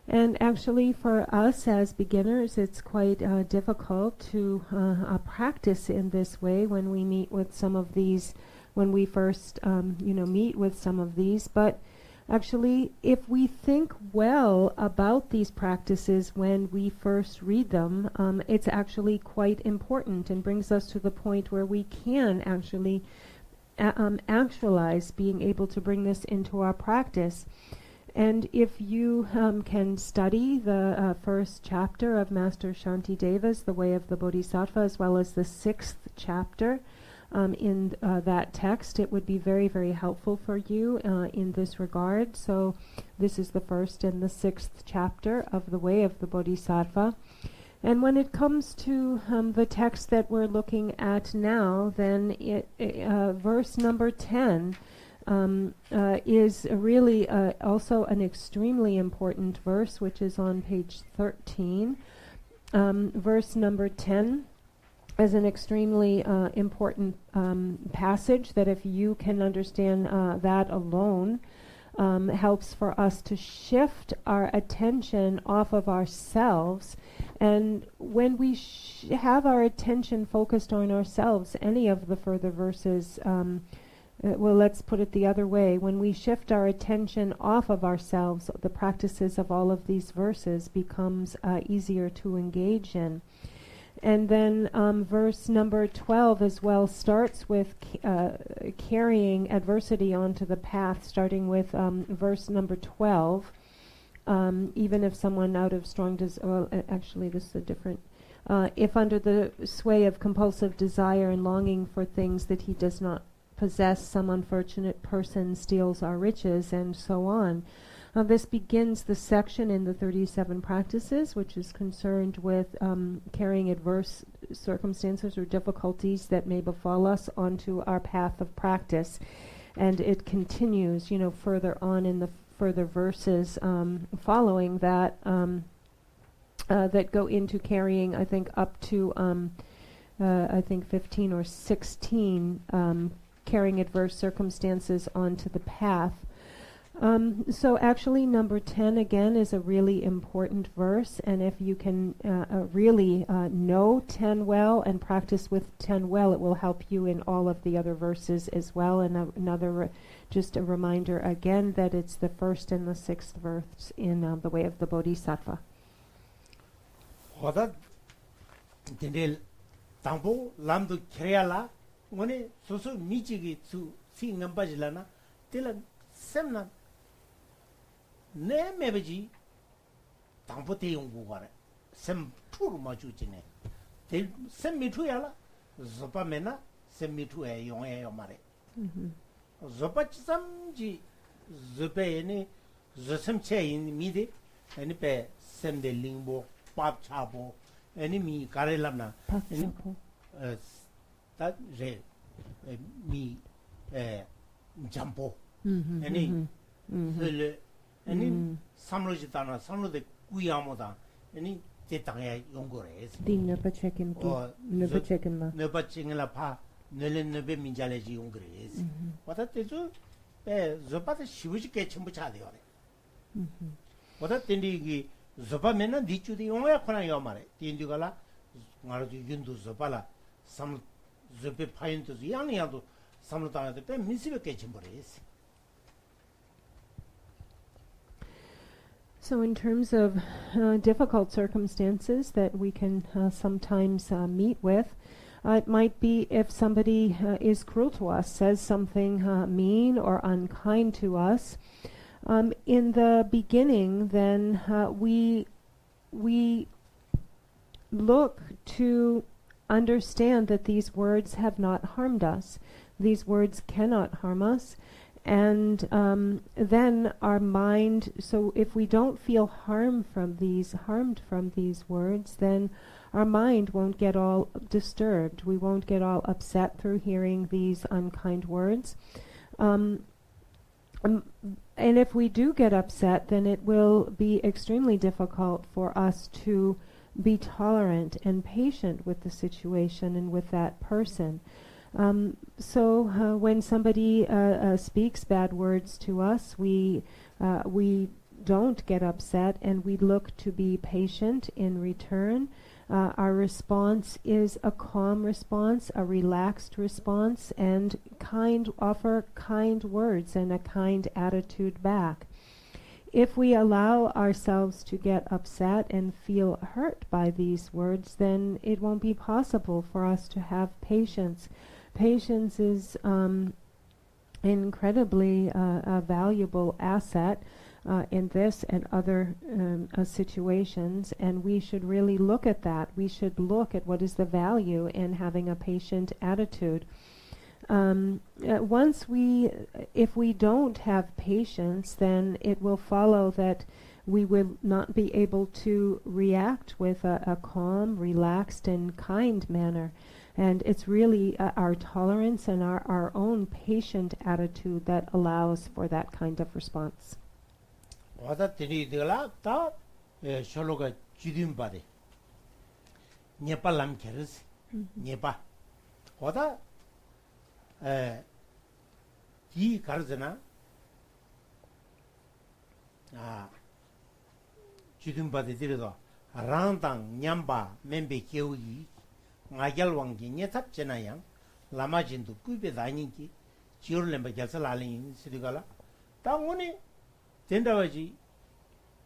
And actually for us as beginners, it's quite difficult to practice in this way when we meet with some of these, when we first meet with some of these. But Actually, if we think well about these practices when we first read them, it's actually quite important and brings us to the point where we can actually actualize being able to bring this into our practice. And if you can study the first chapter of Master Shantideva's The Way of the Bodhisattva, as well as the 6th chapter in that text, it would be very, very helpful for you in this regard. So this is the 1st and the 6th chapter of The Way of the Bodhisattva. And when it comes to the text that we're looking at now, then verse number 10 is really also an extremely important verse, which is on page 13. Verse number 10 is an extremely important passage that, if you can understand that alone, helps for us to shift our attention off of ourselves. And when we have our attention focused on ourselves, any of the further verses, well, let's put it the other way. When we shift our attention off of ourselves, the practices of all of these verses becomes easier to engage in. And then verse number 12 as well starts with carrying adversity onto the path, starting with verse number 12. Even if someone out of strong actually this is a different, if under the sway of compulsive desire and longing for things that he does not possess, some unfortunate person steals our riches, and so on. This begins the section in the 37 practices, which is concerned with carrying adverse circumstances or difficulties that may befall us onto our path of practice. And it continues, further on in the further verses following that that go into carrying, I think, up to, 15 or 16 carrying adverse circumstances onto the path. So actually number 10 again is a really important verse, and if you can really know 10 well and practice with 10 well, it will help you in all of the other verses as well. And just a reminder again that it's the 1st and the 6th verse in The Way of the Bodhisattva. Hoda dindel tambo lamdu kreala ngone soso michigi su si ngambajilana tela semna ne mebeji tambo te yongu gore sem turu majujine te sem mitu yala zopa mena sem mitu e yong e yomare zopa samji zope ene zosem che in mide ene pe sem de lingbo pap chabo ene mi karelamna that re mi jampo ene hele ene samlojitana samlode kuyamoda ene te tangya yongore din never check in ma never chingla pa nele nebe minjaleji yongore wata teju zopata shibuji ke chimbu cha deore wata tendi zopa mena dichudi yongya khona yomare tindugala ngaro yundu zopala sam zope payintu yang yando samlutana de pe misibe ke chimbores. So in terms of difficult circumstances that we can sometimes meet with, it might be if somebody is cruel to us, says something mean or unkind to us. In the beginning, then we look to understand that these words have not harmed us. These words cannot harm us. And then our mind, so if we don't feel harmed from these words, then our mind won't get all disturbed. We won't get all upset through hearing these unkind words. And if we do get upset, then it will be extremely difficult for us to be tolerant and patient with the situation and with that person. So when somebody speaks bad words to us, we don't get upset, and we look to be patient in return. Our response is a calm response, a relaxed response, and offer kind words and a kind attitude back. If we allow ourselves to get upset and feel hurt by these words, then it won't be possible for us to have patience. Patience is incredibly a valuable asset in this and other situations, and we should really look at that. We should look at what is the value in having a patient attitude. If we don't have patience, then it will follow that we will not be able to react with a calm, relaxed, and kind manner. And it's really our tolerance and our own patient attitude that allows for that kind of response. 와다 드리들라 다 셜로가 주딘 바데 네팔람 케르스 네파 와다 이 가르잖아 주딘 바데 드려도 랑당 냠바 멤베 개우기 나겔왕기 네탑제나양 라마진도 꾸베 다니기 지올렘바 결살알린 시리가라 당원이 된다가지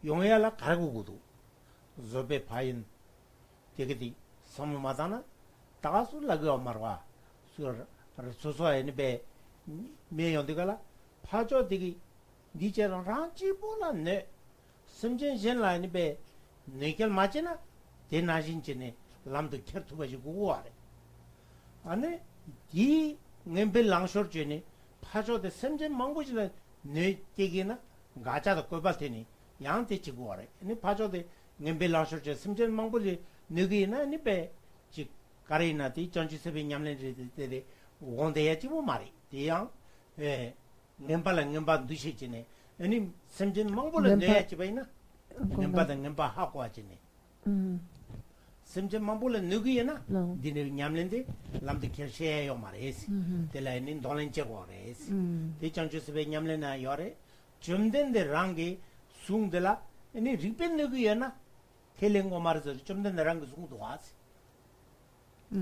용해야라 가르고도 저배 파인 되게디 섬마다나 다가술라고 말와 소소에네 메연데가라 파조 되기 니제랑 란지 몰랐네 섬전신라니 베 네겔 맞지나 대나신지네 람도 켜투가지고 와래 아니 이 nembe 랑쇼르제네 파조데 섬전 망고지는 네 되기나 가자도 꼴바테니 양테 치고 와래 아니 파조데 nembe 랑쇼르제 섬전 망고지 네기나 니베 지 가리나티 전지세비 냠레데 원데야 치고 말이 대양 nembal랑 nem바 두시지네 아니 섬전 망고를 내야 치바이나 nem바다 nem바 하고 와지네 섬전 망고를 누구이나 디네 냠렌데 람데 켈셰요 말이스 텔라이닌 돌렌체고 와레스 대 전지세비 냠레나 요레 좀된데 랑게 숭들라 아니 리펜 누구이나 텔랭고 말서 좀된데 랑게 숭도 와스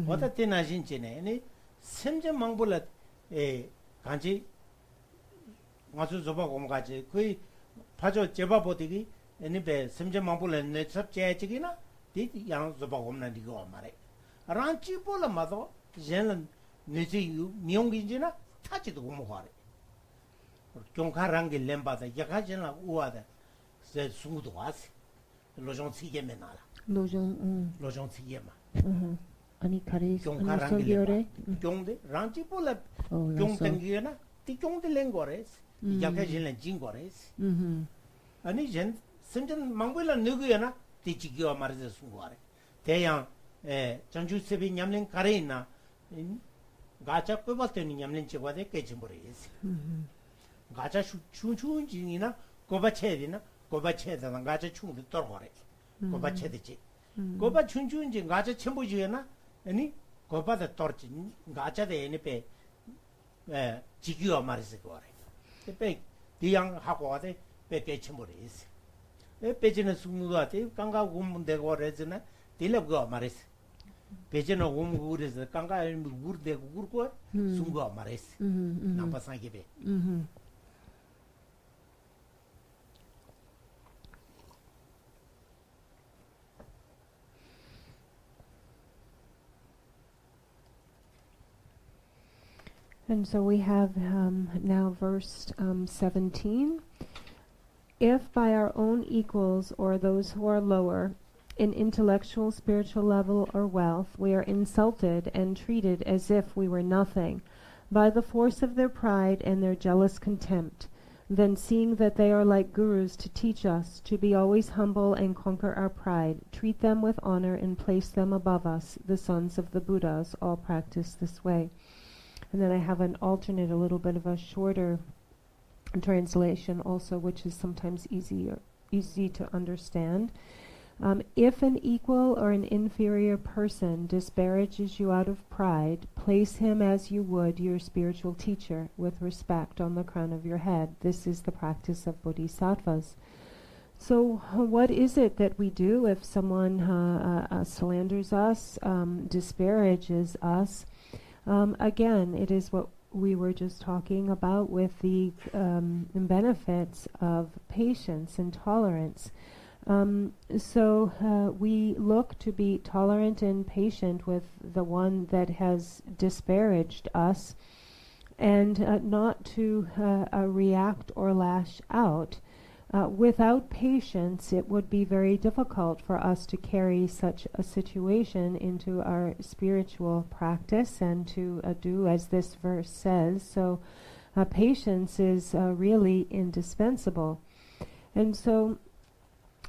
왔다 테나진체네 아니 섬전 망고를 간지 마수 저바 공가지 거의 파조 제바 보디기 애니베 섬전 망불에 내 섭제지기나 디 양 저바 공나 디고 말해 란치 볼라 마도 젠은 내지유 미용긴지나 타지도 고모하래 경카랑게 렘바다 야가지나 우아다 제 수도 와스 로종 시게메나라 로종 시게마 아니 가리 경카랑게 경데 란치 볼라 경땡기나 티 경데 랭고레스 야가지는 진고레스 아니 젠 선전 망고라 누구야나 티치기와 말해서 순고하래 대양 전주세비 냠랭 가레나 가자 끄발때니 냠랭 제과데 깨짐버리스 가자 추춘진이나 고바체디나 고바체다나 가자 충도 떨고래 고바체디지 고바 춘춘진 가자 첨부지나 아니 고바다 떨지 가자데 에네페 지기와 말해서 거래 때 디양 하고 와데 빼게 첨부리스 배지는 숙무도한테 깡가 고문되고 그러잖아 딜럽고 말했어 배지는 고문구에서 깡가 무르되고 그러고 숙무가 말했어 남바상게베 And so we have now verse 17. If by our own equals or those who are lower in intellectual, spiritual level or wealth, we are insulted and treated as if we were nothing by the force of their pride and their jealous contempt, then seeing that they are like gurus to teach us to be always humble and conquer our pride, treat them with honor and place them above us, the sons of the Buddhas, all practice this way. And then I have an alternate, a little bit of a shorter translation also, which is sometimes easy to understand. If an equal or an inferior person disparages you out of pride, place him as you would your spiritual teacher, with respect on the crown of your head. This is the practice of bodhisattvas. So what is it that we do if someone slanders us, disparages us? Again, it is what we were just talking about with the benefits of patience and tolerance. So we look to be tolerant and patient with the one that has disparaged us, and not to react or lash out. Without patience, it would be very difficult for us to carry such a situation into our spiritual practice and to do as this verse says. So patience is really indispensable. And so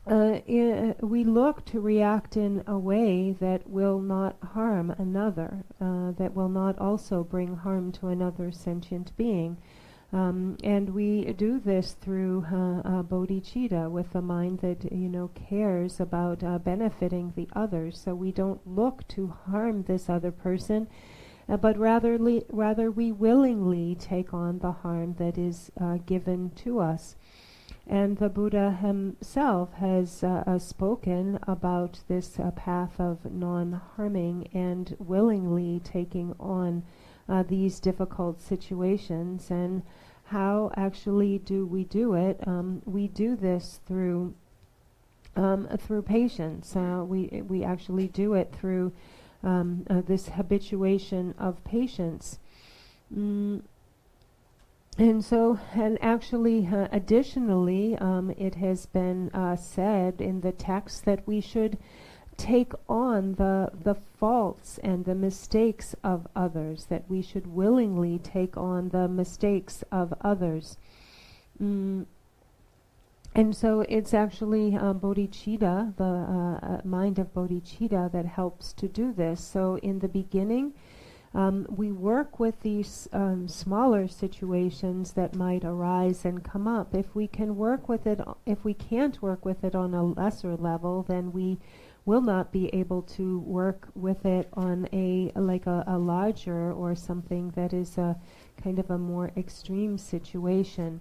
we look to react in a way that will not harm another, that will not also bring harm to another sentient being. And we do this through bodhicitta, with a mind that cares about benefiting the others. So we don't look to harm this other person, but rather we willingly take on the harm that is given to us. And the Buddha himself has spoken about this path of non-harming and willingly taking on these difficult situations. And how actually do we do it? We do this through patience. We actually do it through this habituation of patience. And actually, additionally, it has been said in the text that we should take on the faults and the mistakes of others, that we should willingly take on the mistakes of others. And so it's actually bodhicitta, the mind of bodhicitta, that helps to do this. So in the beginning, we work with these smaller situations that might arise and come up. If we can work with it, if we can't work with it on a lesser level, then we will not be able to work with it on a larger or something that is a kind of a more extreme situation.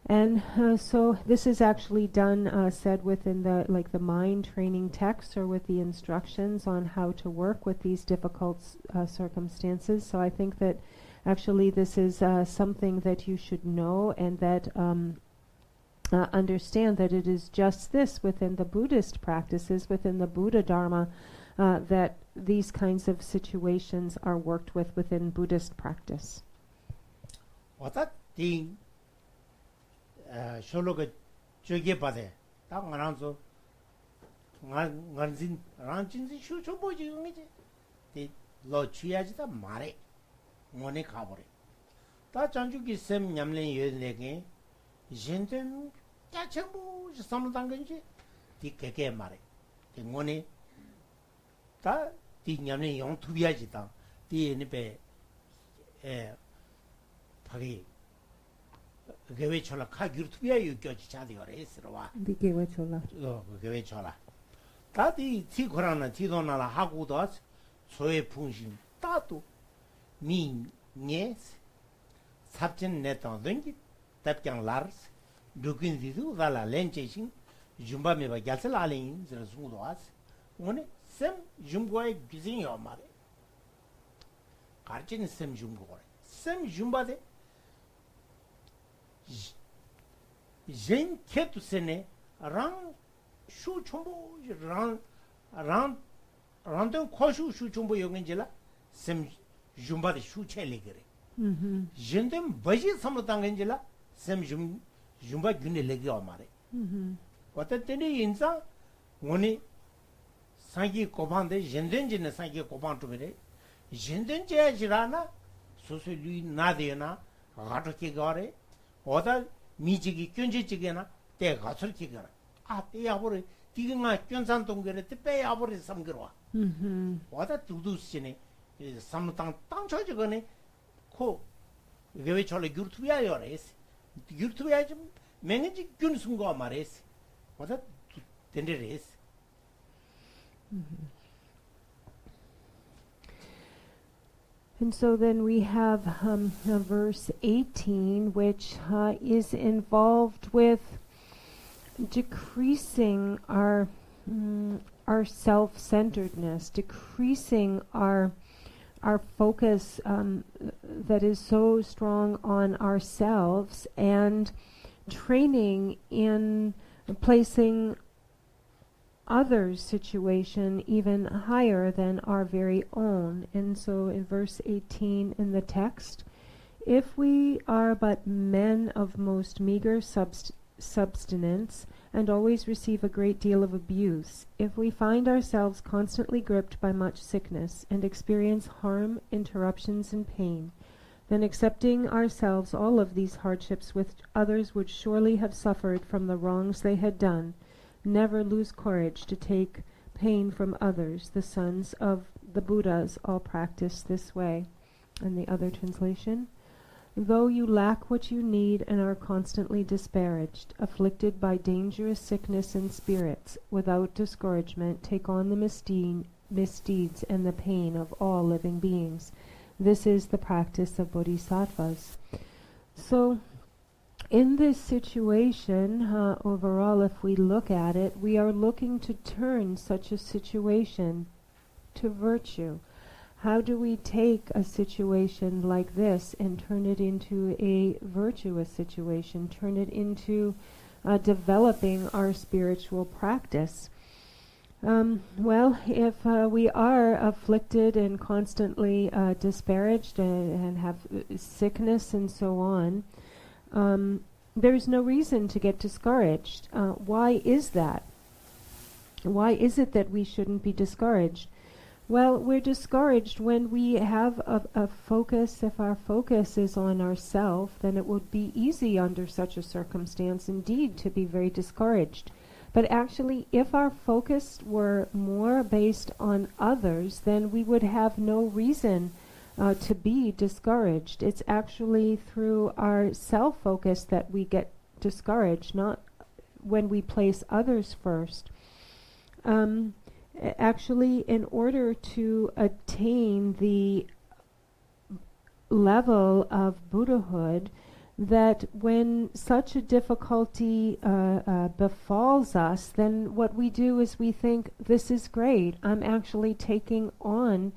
And so this is actually done, said within the mind training text, or with the instructions on how to work with these difficult circumstances. So I think that actually this is something that you should know, and that understand that it is just this within the Buddhist practices, within the Buddha Dharma, that these kinds of situations are worked with within Buddhist practice. 쇼로가 저게 받아. 딱 말한서 간진 란진지 쇼쇼 보지 응이지. 로 취야지다 말해. 뭐네 가버려. 다 장주기 셈 냠len 여내게 진전 짜쳐부 삼단 건지 디케게 말해. 뭐네 다디 냠len 용 투비야지다. 디에네 파기 gewe chola ka gyurtuya yu gyochi chadi yore esirwa. Di gewe chola. Gewe chola. Tadi ti korana ti donala hagu das soye punshin tatu mi nyes sabchen netan dengi tapkyang lars dukin didu dala lenche shin jumba meba gyalsel alein zira sungu as one sem jumgoy gizin yomare. Karchen sem jumgoy. Sem jumba de jen ketu sene rang shu chombo rang den koshu shu chombo yogenjela sem jumba de shu chele gere jen den baji samtangenjela sem jumba gyune lege amare wata tene insa ngoni sangi kobande jen den jine sangi koban to bere jen den je jirana soso lui na de na gato ke gare oda 미지기 견제지게나 때 가서 기거라 아 때야버리 디가 견산 동결에 때 빼야버리 삼거와 와다 두두시네 삼당 땅쳐지거네 코 왜 저래 유튜브야요레스 유튜브야 좀 맹인지 균순거 말레스 와다 된데레스 And so then we have verse 18, which is involved with decreasing our self-centeredness, decreasing our focus that is so strong on ourselves, and training in placing others' situation even higher than our very own. And so in verse 18 in the text, if we are but men of most meager subsistence and always receive a great deal of abuse, if we find ourselves constantly gripped by much sickness and experience harm, interruptions, and pain, then accepting ourselves all of these hardships which others would surely have suffered from the wrongs they had done, never lose courage to take pain from others. The sons of the Buddhas all practice this way. And the other translation: though you lack what you need and are constantly disparaged, afflicted by dangerous sickness and spirits, without discouragement, take on the misdeeds and the pain of all living beings. This is the practice of bodhisattvas. So, in this situation, overall, if we look at it, we are looking to turn such a situation to virtue. How do we take a situation like this and turn it into a virtuous situation, turn it into developing our spiritual practice? Well, if we are afflicted and constantly disparaged and have sickness and so on, there's no reason to get discouraged. Why is that? Why is it that we shouldn't be discouraged? Well, we're discouraged when we have a focus. If our focus is on ourself, then it would be easy under such a circumstance indeed to be very discouraged. But actually, if our focus were more based on others, then we would have no reason to be discouraged. It's actually through our self-focus that we get discouraged, not when we place others first. Actually, in order to attain the level of Buddhahood, that when such a difficulty befalls us, then what we do is we think, this is great. I'm actually taking on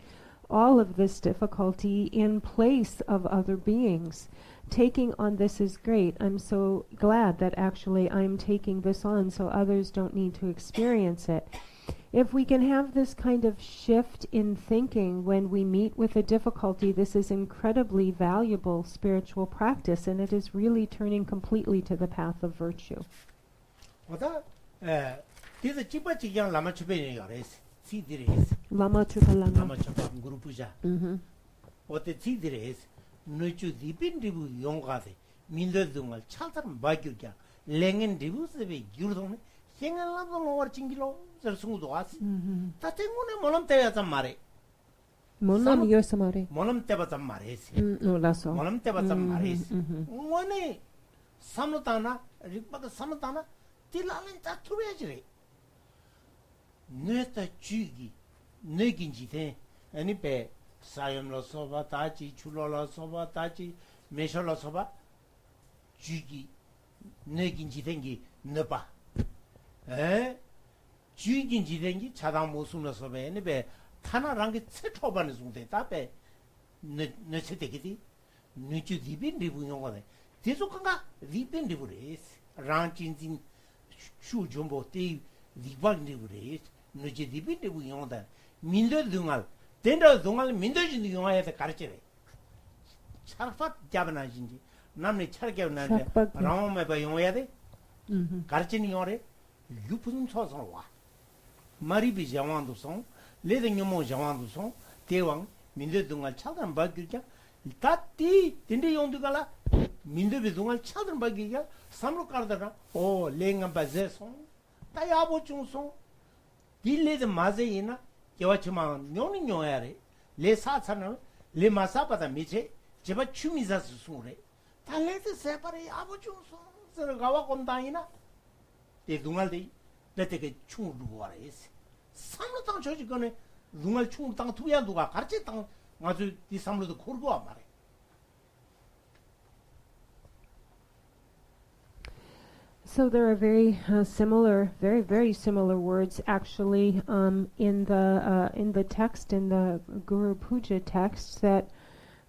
all of this difficulty in place of other beings. Taking on this is great. I'm so glad that actually I'm taking this on so others don't need to experience it. If we can have this kind of shift in thinking when we meet with a difficulty, this is incredibly valuable spiritual practice, and it is really turning completely to the path of virtue. Lama Chupa Lama. Monam yosamare. Monam tebazam mares. No laso. Monam tebazam mares. One samutana, rikbaka samutana, tilalin taturiajre. Neta chugi, neginjite, any pe, sayam la soba, tachi, chulola soba, tachi, meshala soba, chugi, neginjitengi, nepa. 주인진지dengi 차당 모순어서 베네 타나랑게 세토반의 중대 답에 너체되기디 너주 리빈 리부용거네 대속한가 리빈 리부레스 랑진진 슈좀보 때 리반 리부레스 너주 리빈 리부용다 민더 등알 된다 동알 민더진 용화에서 가르치래 차르파 잡나진지 남네 차르게 나는데 라마메 바 용해야 돼 가르치는 용어래 유품 소설 와 마리비 자왕도 송 레딩요모 자왕도 송 대왕 민대동알 차단 바기자 따띠 딘데 용도가라 민대비동알 차단 바기자 삼로 까르다라 오 랭감 바제송 따야보 중송 딜레드 마제이나 개와치만 뇨니 뇨야레 레사차나 레마사바다 미체 제바 추미자스 송레 달레드 세바레 아보 중송 저가와 건다이나 대동알데 내게 충을 두고 와라이스 삼로당 저지 거네 둥알 충을 땅 두야 누가 가르치 땅 아주 이 삼로도 고르고 와 말해. So there are very similar, very similar words actually in the text, in the Guru Puja text that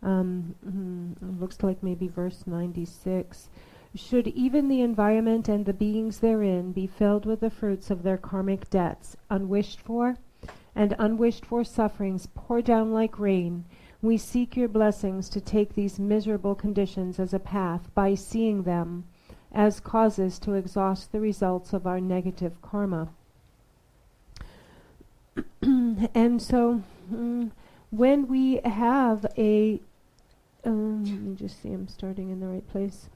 looks like maybe verse 96. Should even the environment and the beings therein be filled with the fruits of their karmic debts, unwished for and unwished for sufferings pour down like rain, we seek your blessings to take these miserable conditions as a path by seeing them as causes to exhaust the results of our negative karma. And so when we have a let me just see, I'm starting in the right place.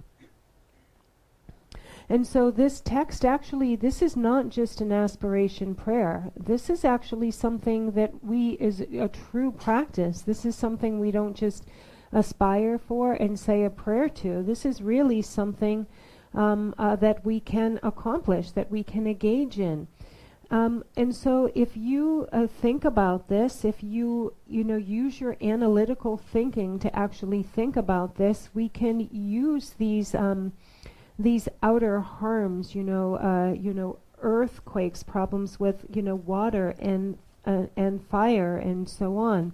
And so this text actually, this is not just an aspiration prayer. This is actually something that is a true practice. This is something we don't just aspire for and say a prayer to. This is really something that we can accomplish, that we can engage in. And so if you think about this, if you use your analytical thinking to actually think about this, we can use these outer harms, earthquakes, problems with water and fire and so on,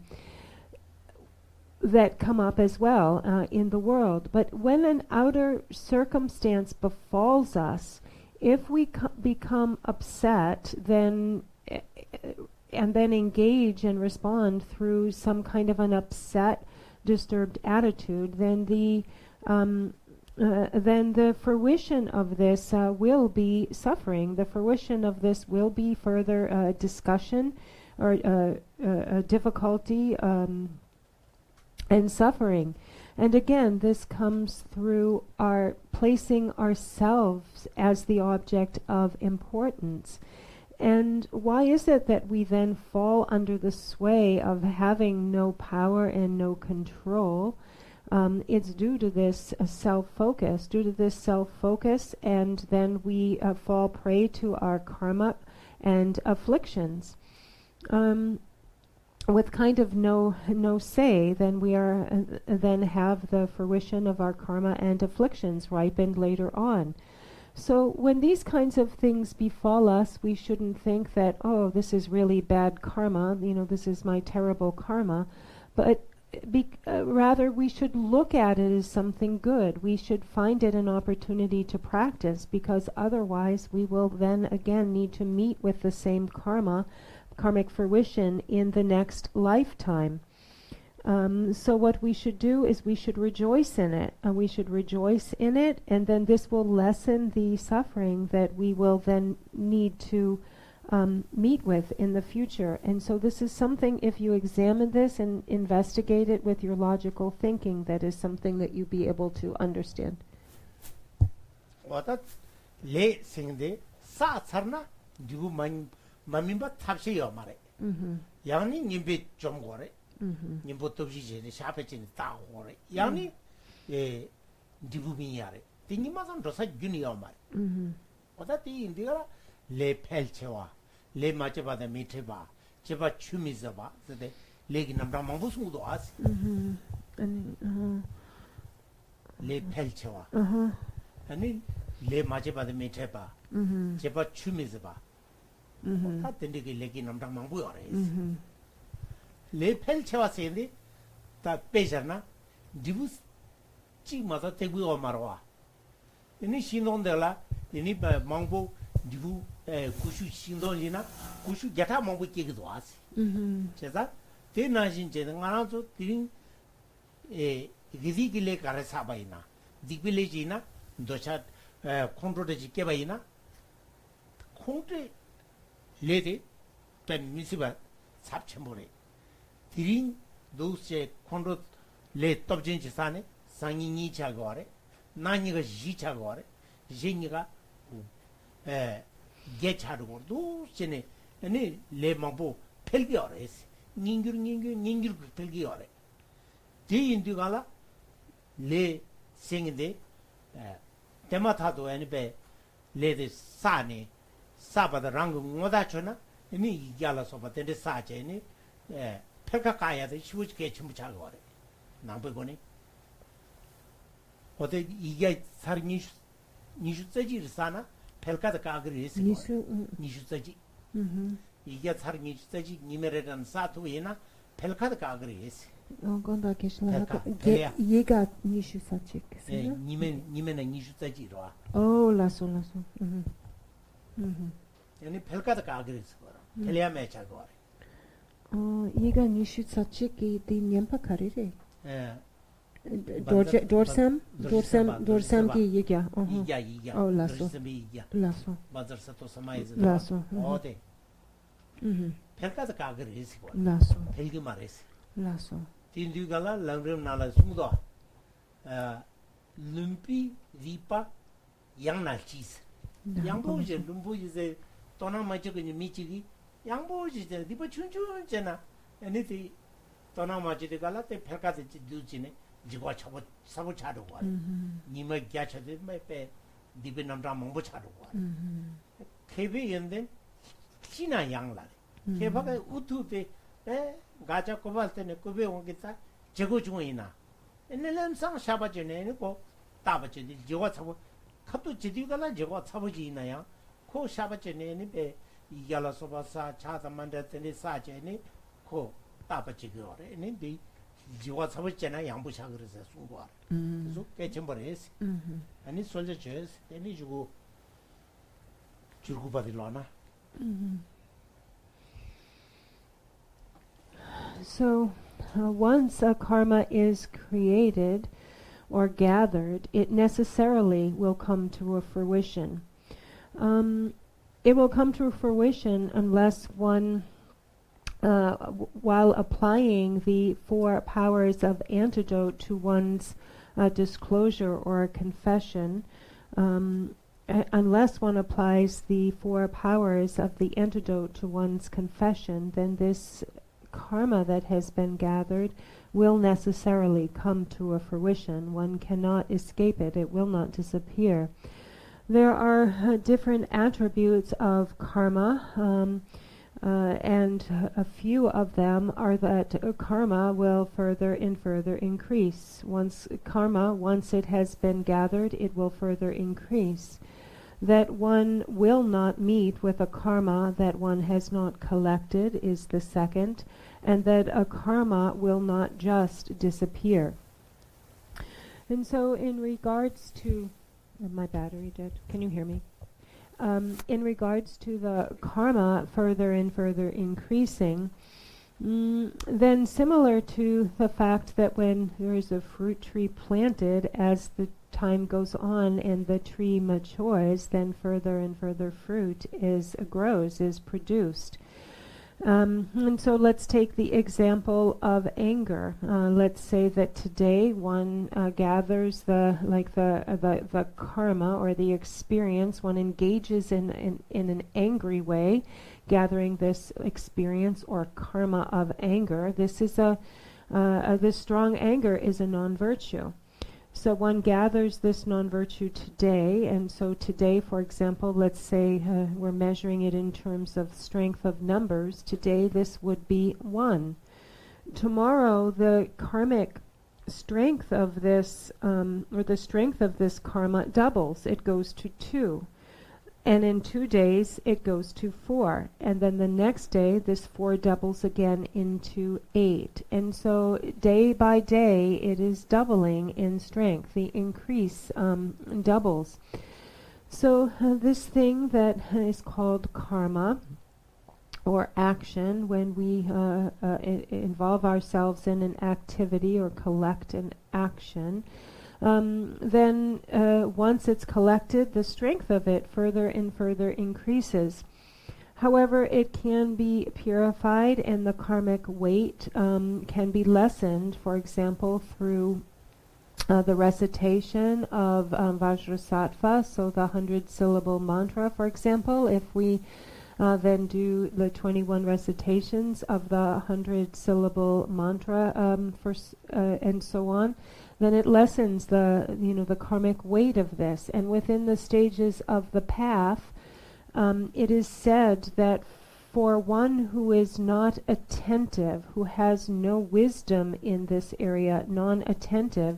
that come up as well in the world. But when an outer circumstance befalls us, if we become upset, then and then engage and respond through some kind of an upset, disturbed attitude, then the fruition of this will be suffering. The fruition of this will be further discussion or difficulty and suffering. And again, this comes through our placing ourselves as the object of importance. And why is it that we then fall under the sway of having no power and no control? It's due to this self-focus, and then we fall prey to our karma and afflictions. With kind of no say, then we are then have the fruition of our karma and afflictions ripened later on. So when these kinds of things befall us, we shouldn't think that, oh, this is really bad karma, this is my terrible karma, but rather we should look at it as something good. We should find it an opportunity to practice, because otherwise we will then again need to meet with the same karmic fruition in the next lifetime. So what we should do is we should rejoice in it. And then this will lessen the suffering that we will then need to meet with in the future. And so this is something, if you examine this and investigate it with your logical thinking, that is something that you'll be able to understand. mamimba tabshi yo mare yani nimbe 좀 gore nimbo tobji je shape chin ta gore yani dibubi yare tingimasan dosa gyuni yo mare oda ti indiga le pelchewa le macheba da miteba cheba chumizaba de legi namra mangbusudo as le pelchewa ani le macheba da miteba cheba chumizaba 다 된디게 레기 남다 망부여래. 레펠 채와세인데 다 빼잖아. 디부스 찌마다 대구어 말와. 이니 신동들라 이니 망부 디부 구슈 신동이나 구슈 야타 망부 깨기도 왔어. 제가 대나신 제는 하나도 드린 기지길에 가르사 바이나 디빌레지나 도차 콘트롤지 깨바이나 콘트 레데 pen misiba sabchembore tirin dose konro le tobjin chisane sangini chagore naniga ji chagore jeniga ge charugo do chene ene le mambo pelgiores ningir pelgiore di indigala le singde tematado ene be le de sane 사바다 랑고 모다쳐나 이니 이야라 소바데 사제니 페카카야데 시부지게 침부차고 그래 남배고니 어때 이게 살인이 니슈자지 사나 펠카다 가그리스 니슈 니슈자지 이게 살 니슈자지 니메레란 사투이나 펠카다 가그리스 건다 계시나 펠카 얘가 니슈 사직 예 니메나 니슈자지로 오 라소 yani 펠카다 가그리스 텔리아메 차고 얘가 니슈 사직이 디 냠파 카리레 예 도르삼 기 얘기야 이야 라소 라소 바자사토 사마이즈 라소 어데 펠카다 가그리스 라소 펠기 마레스 라소 틴디갈라 랑름 나라 숨도 lumpi ripa 양날 치스 양보지 lum보이제 또나 마치기 미치기 양보지제 리파 춘춘잖아 애니티 또나 마치디 갈라테 펠카데 두지네 지고 사보 차도 와 니마 갸차데 메페 디베 남자 몽보 차도 와 케베 연데 치나 양라 케바가 우투데 에 가자 코발 때네 코베 온기타 제고 중이나 엔relem 샤바제네 고 따바제디 지고 차보 카도 지디가라 지고 차보지나야 코 샤바제네 베 이갈라 소바사 차다만데테니 사제니 코 따바지고래 네디 지고 차보잖아 양부샤 그래서 숨고 그래서 깨침버렸어 아니 솔저스 데니 주고 줄고바딜라나 So, once a karma is created or gathered, it necessarily will come to a fruition. It will come to fruition unless one, while applying the 4 powers of antidote to one's disclosure or confession, unless one applies the 4 powers of the antidote to one's confession, then this karma that has been gathered will necessarily come to a fruition. One cannot escape it. It will not disappear. There are different attributes of karma, and a few of them are that karma will further and further increase. Once it has been gathered, it will further increase. That one will not meet with a karma that one has not collected is the second, and that a karma will not just disappear. And so in regards to... my battery dead. Can you hear me? In regards to the karma further and further increasing, then similar to the fact that when there is a fruit tree planted, as the time goes on and the tree matures, then further and further fruit grows, is produced. And so let's take the example of anger. Let's say that today one gathers the karma or the experience. One engages in an angry way, gathering this experience or karma of anger. This strong anger is a non-virtue. So one gathers this non-virtue today, and so today, for example, let's say we're measuring it in terms of strength of numbers. Today this would be 1. Tomorrow the karmic strength of this, or the strength of this karma doubles. It goes to 2. And in 2 days it goes to 4. And then the next day this 4 doubles again into 8. And so day by day it is doubling in strength. The increase doubles. So this thing that is called karma or action, when we involve ourselves in an activity or collect an action, then once it's collected, the strength of it further and further increases. However, it can be purified and the karmic weight can be lessened, for example, through the recitation of Vajrasattva, so the 100-syllable mantra, for example. If we then do the 21 recitations of the 100-syllable mantra and so on, then it lessens the karmic weight of this. And within the stages of the path, it is said that for one who is not attentive, who has no wisdom in this area, non-attentive,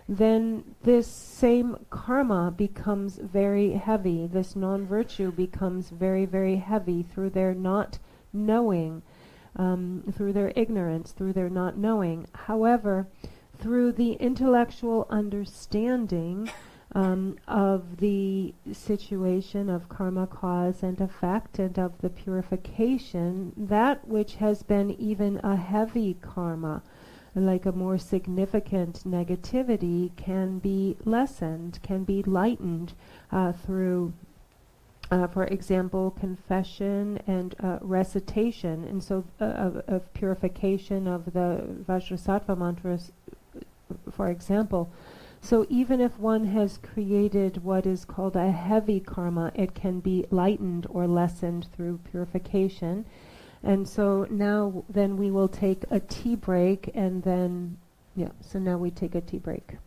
then this same karma becomes very heavy. This non-virtue becomes very, very heavy through their not knowing, through their ignorance, through their not knowing. However, through the intellectual understanding of the situation of karma, cause and effect, and of the purification, that which has been even a heavy karma, like a more significant negativity, can be lessened, can be lightened through, for example, confession and recitation, and so of purification of the Vajrasattva mantras, for example. So even if one has created what is called a heavy karma, it can be lightened or lessened through purification. And so now then we will take a tea break, and then, so now we take a tea break.